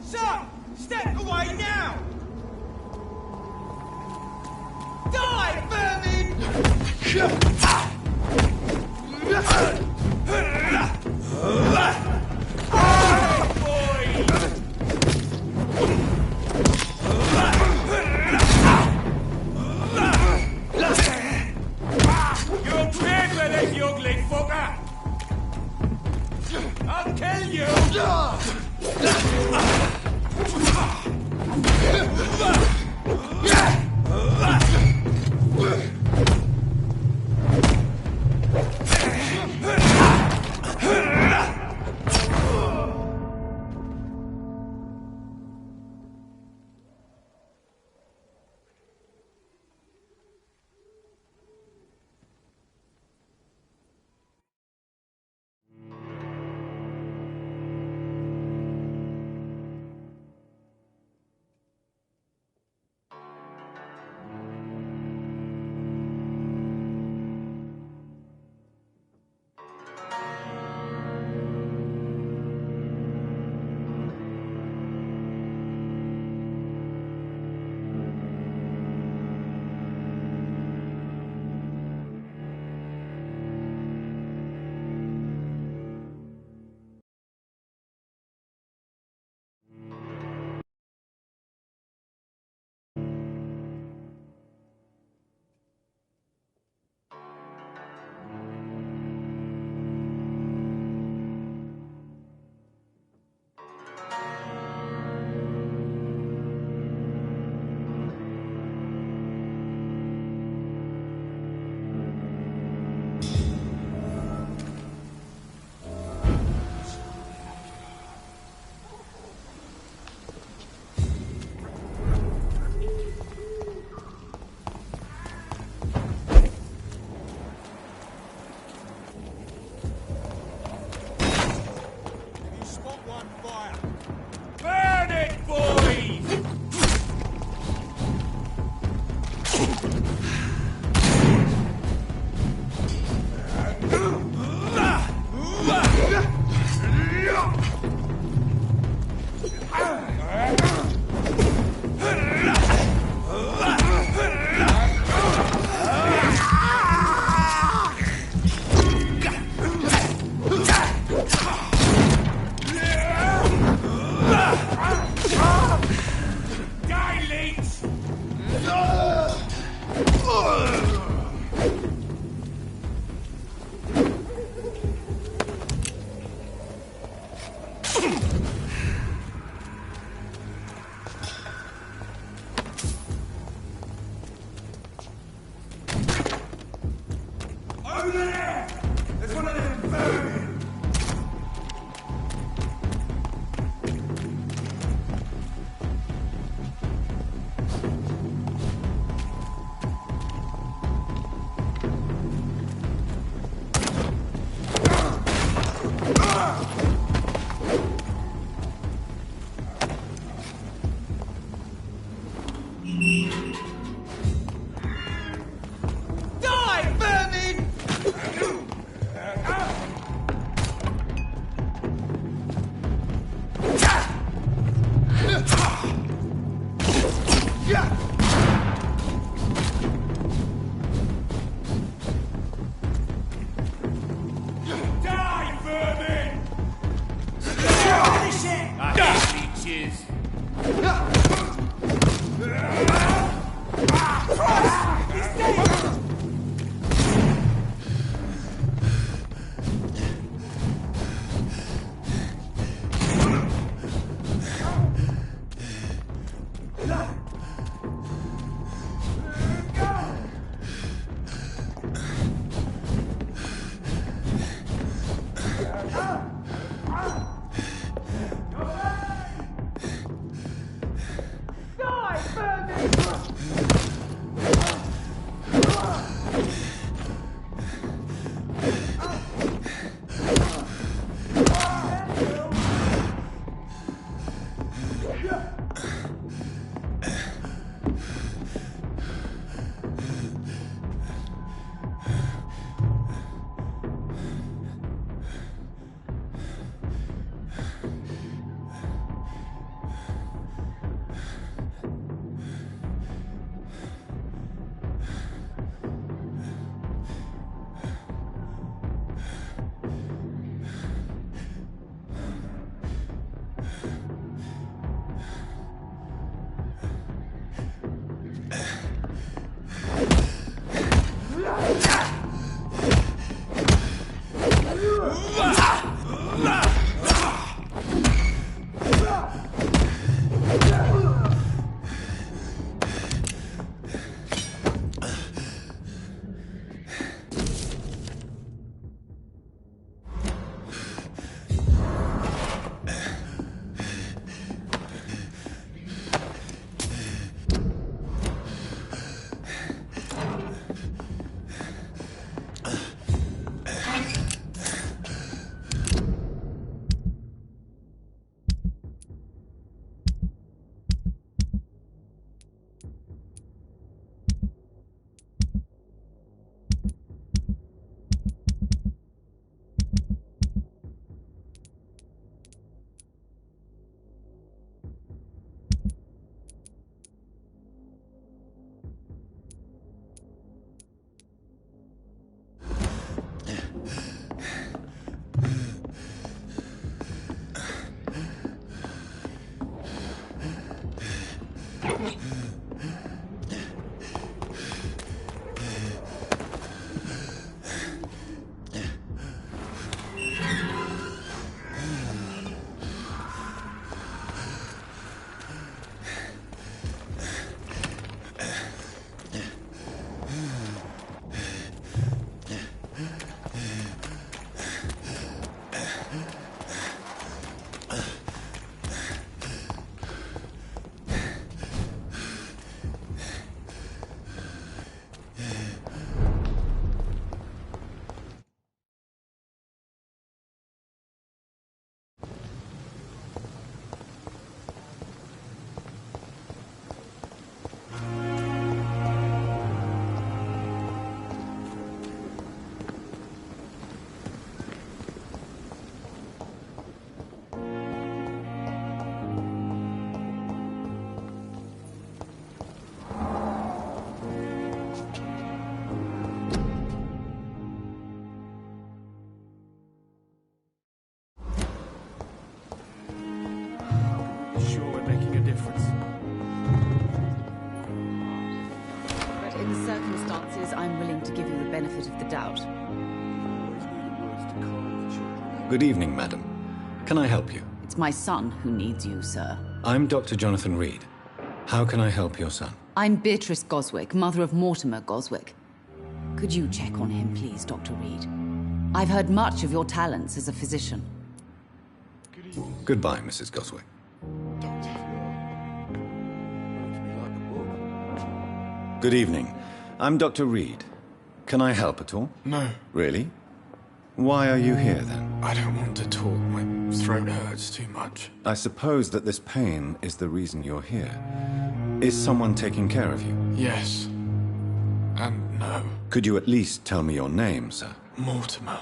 Sir! Step away now! Die, vermin! You're dead with it, you ugly fucker! I'll kill you! Sure we're making a difference. But in the circumstances, I'm willing to give you the benefit of the doubt. Good evening, madam. Can I help you? It's my son who needs you, sir. I'm Dr. Jonathan Reed. How can I help your son? I'm Beatrice Goswick, mother of Mortimer Goswick. Could you check on him, please, Dr. Reed? I've heard much of your talents as a physician. Goodbye, Mrs. Goswick. Good evening. I'm Dr. Reed. Can I help at all? No. Really? Why are you here, then? I don't want to talk. My throat hurts too much. I suppose that this pain is the reason you're here. Is someone taking care of you? Yes. And no. Could you at least tell me your name, sir? Mortimer.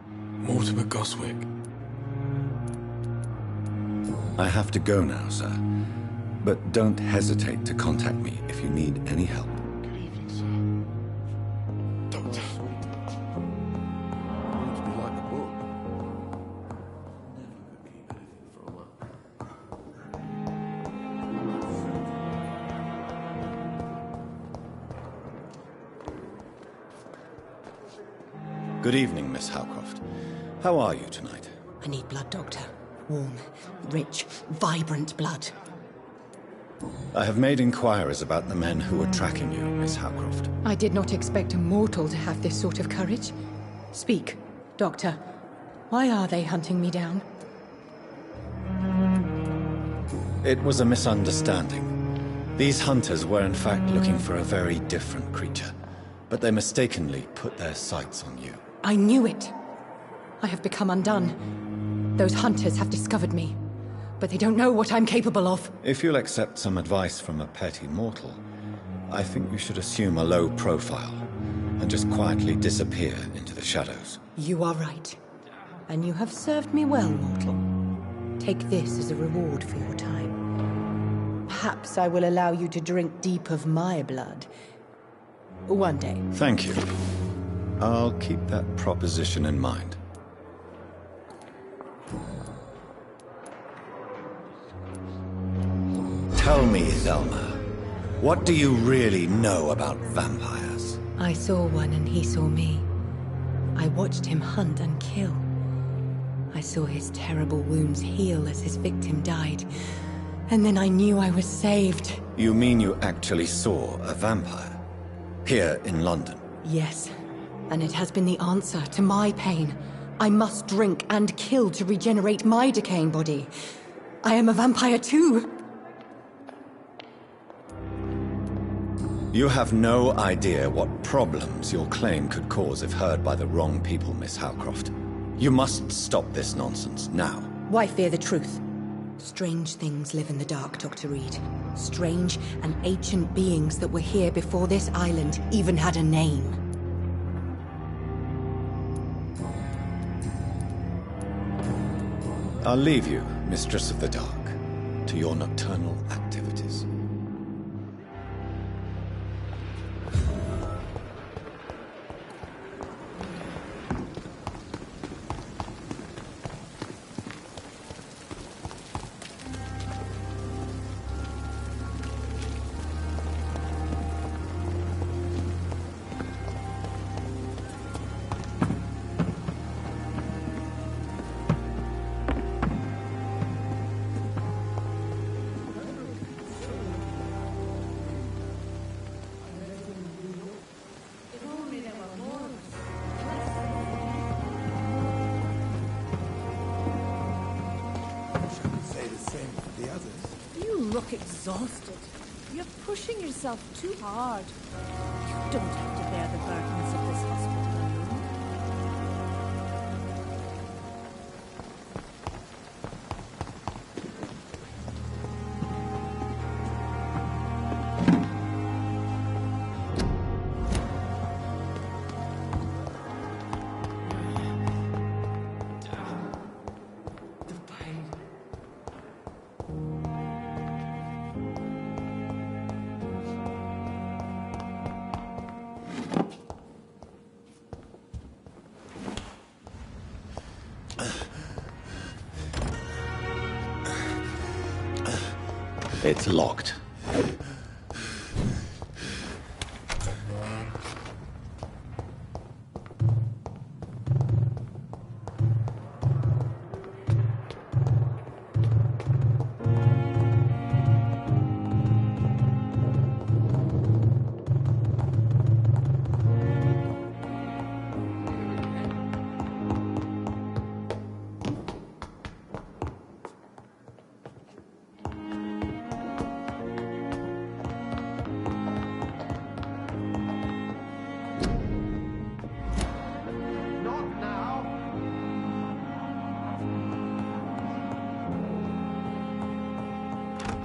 Mortimer Goswick. I have to go now, sir. But don't hesitate to contact me if you need any help. Good evening, sir. Doctor. Looks to me like a book. Good evening, Miss Howcroft. How are you tonight? I need blood, Doctor. Warm, rich, vibrant blood. I have made inquiries about the men who were tracking you, Miss Howcroft. I did not expect a mortal to have this sort of courage. Speak, Doctor. Why are they hunting me down? It was a misunderstanding. These hunters were in fact looking for a very different creature, but they mistakenly put their sights on you. I knew it. I have become undone. Those hunters have discovered me, but they don't know what I'm capable of. If you'll accept some advice from a petty mortal, I think you should assume a low profile and just quietly disappear into the shadows. You are right. And you have served me well, mortal. Take this as a reward for your time. Perhaps I will allow you to drink deep of my blood. One day. Thank you. I'll keep that proposition in mind. Tell me, Thelma, what do you really know about vampires? I saw one and he saw me. I watched him hunt and kill. I saw his terrible wounds heal as his victim died. And then I knew I was saved. You mean you actually saw a vampire? Here in London? Yes. And it has been the answer to my pain. I must drink and kill to regenerate my decaying body. I am a vampire too. You have no idea what problems your claim could cause if heard by the wrong people, Miss Howcroft. You must stop this nonsense now. Why fear the truth? Strange things live in the dark, Dr. Reed. Strange and ancient beings that were here before this island even had a name. I'll leave you, Mistress of the Dark, to your nocturnal activities. look exhausted. You're pushing yourself too hard. You don't have to bear the burdens of this hospital alone. It's locked.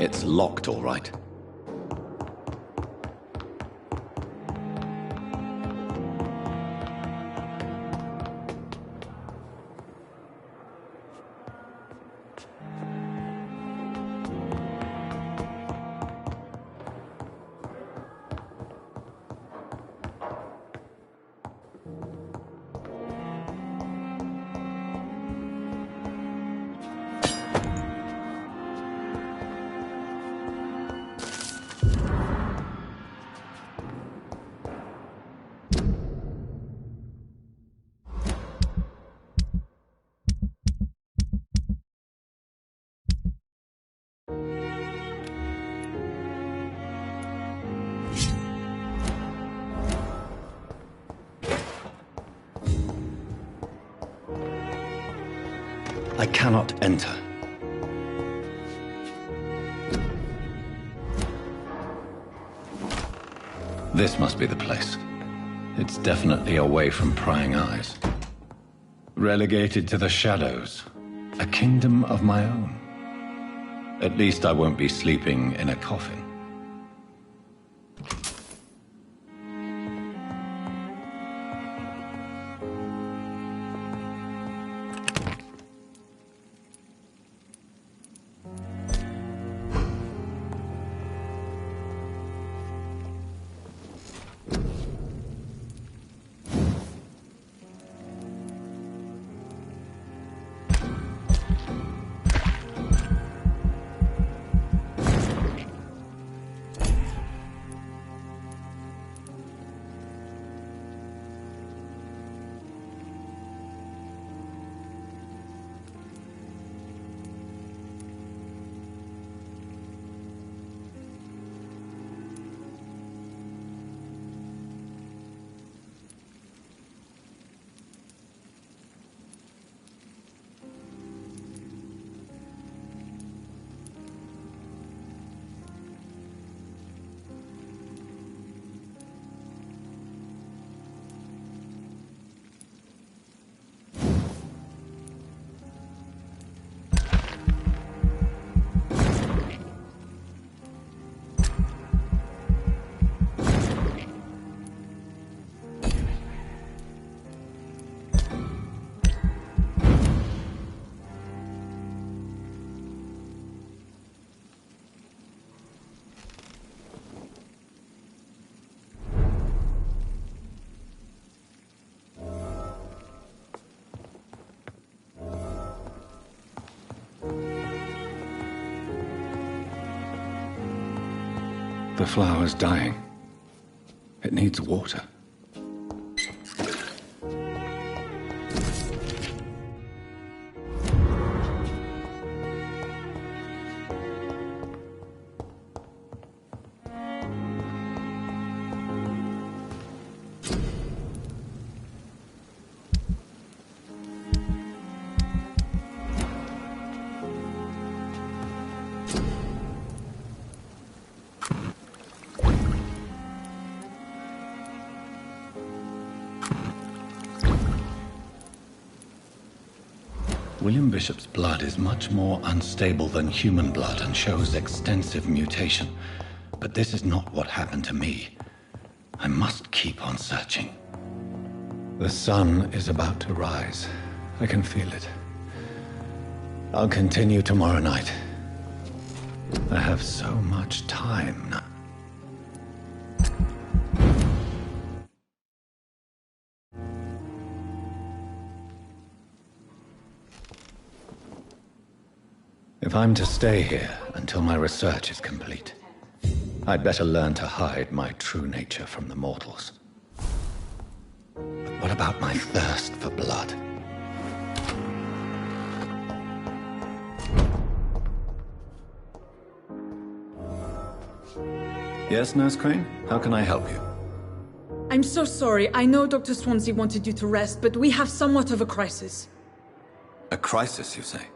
It's locked, all right. I cannot enter. This must be the place. It's definitely away from prying eyes. Relegated to the shadows. A kingdom of my own. At least I won't be sleeping in a coffin. The flower's dying. It needs water. William Bishop's blood is much more unstable than human blood and shows extensive mutation. But this is not what happened to me. I must keep on searching. The sun is about to rise. I can feel it. I'll continue tomorrow night. I have so much time now. If I'm to stay here until my research is complete, I'd better learn to hide my true nature from the mortals. But what about my thirst for blood? Yes, Nurse Crane? How can I help you? I'm so sorry. I know Dr. Swansea wanted you to rest, but we have somewhat of a crisis. A crisis, you say?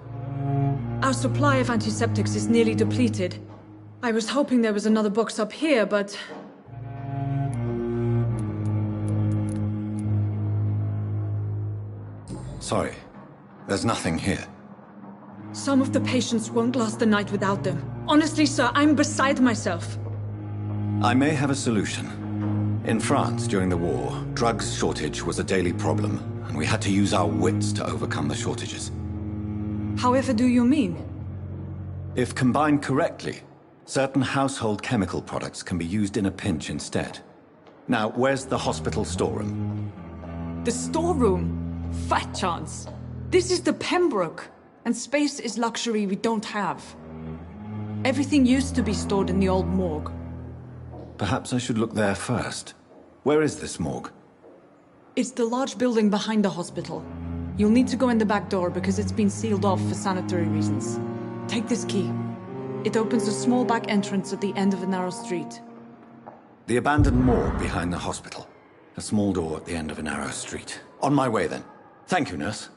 Our supply of antiseptics is nearly depleted. I was hoping there was another box up here, but... Sorry. There's nothing here. Some of the patients won't last the night without them. Honestly, sir, I'm beside myself. I may have a solution. In France, during the war, drugs shortage was a daily problem, and we had to use our wits to overcome the shortages. However do you mean? If combined correctly, certain household chemical products can be used in a pinch instead. Now, where's the hospital storeroom? The storeroom? Fat chance. This is the Pembroke, and space is luxury we don't have. Everything used to be stored in the old morgue. Perhaps I should look there first. Where is this morgue? It's the large building behind the hospital. You'll need to go in the back door because it's been sealed off for sanitary reasons. Take this key. It opens a small back entrance at the end of a narrow street. The abandoned morgue behind the hospital. A small door at the end of a narrow street. On my way then. Thank you, nurse.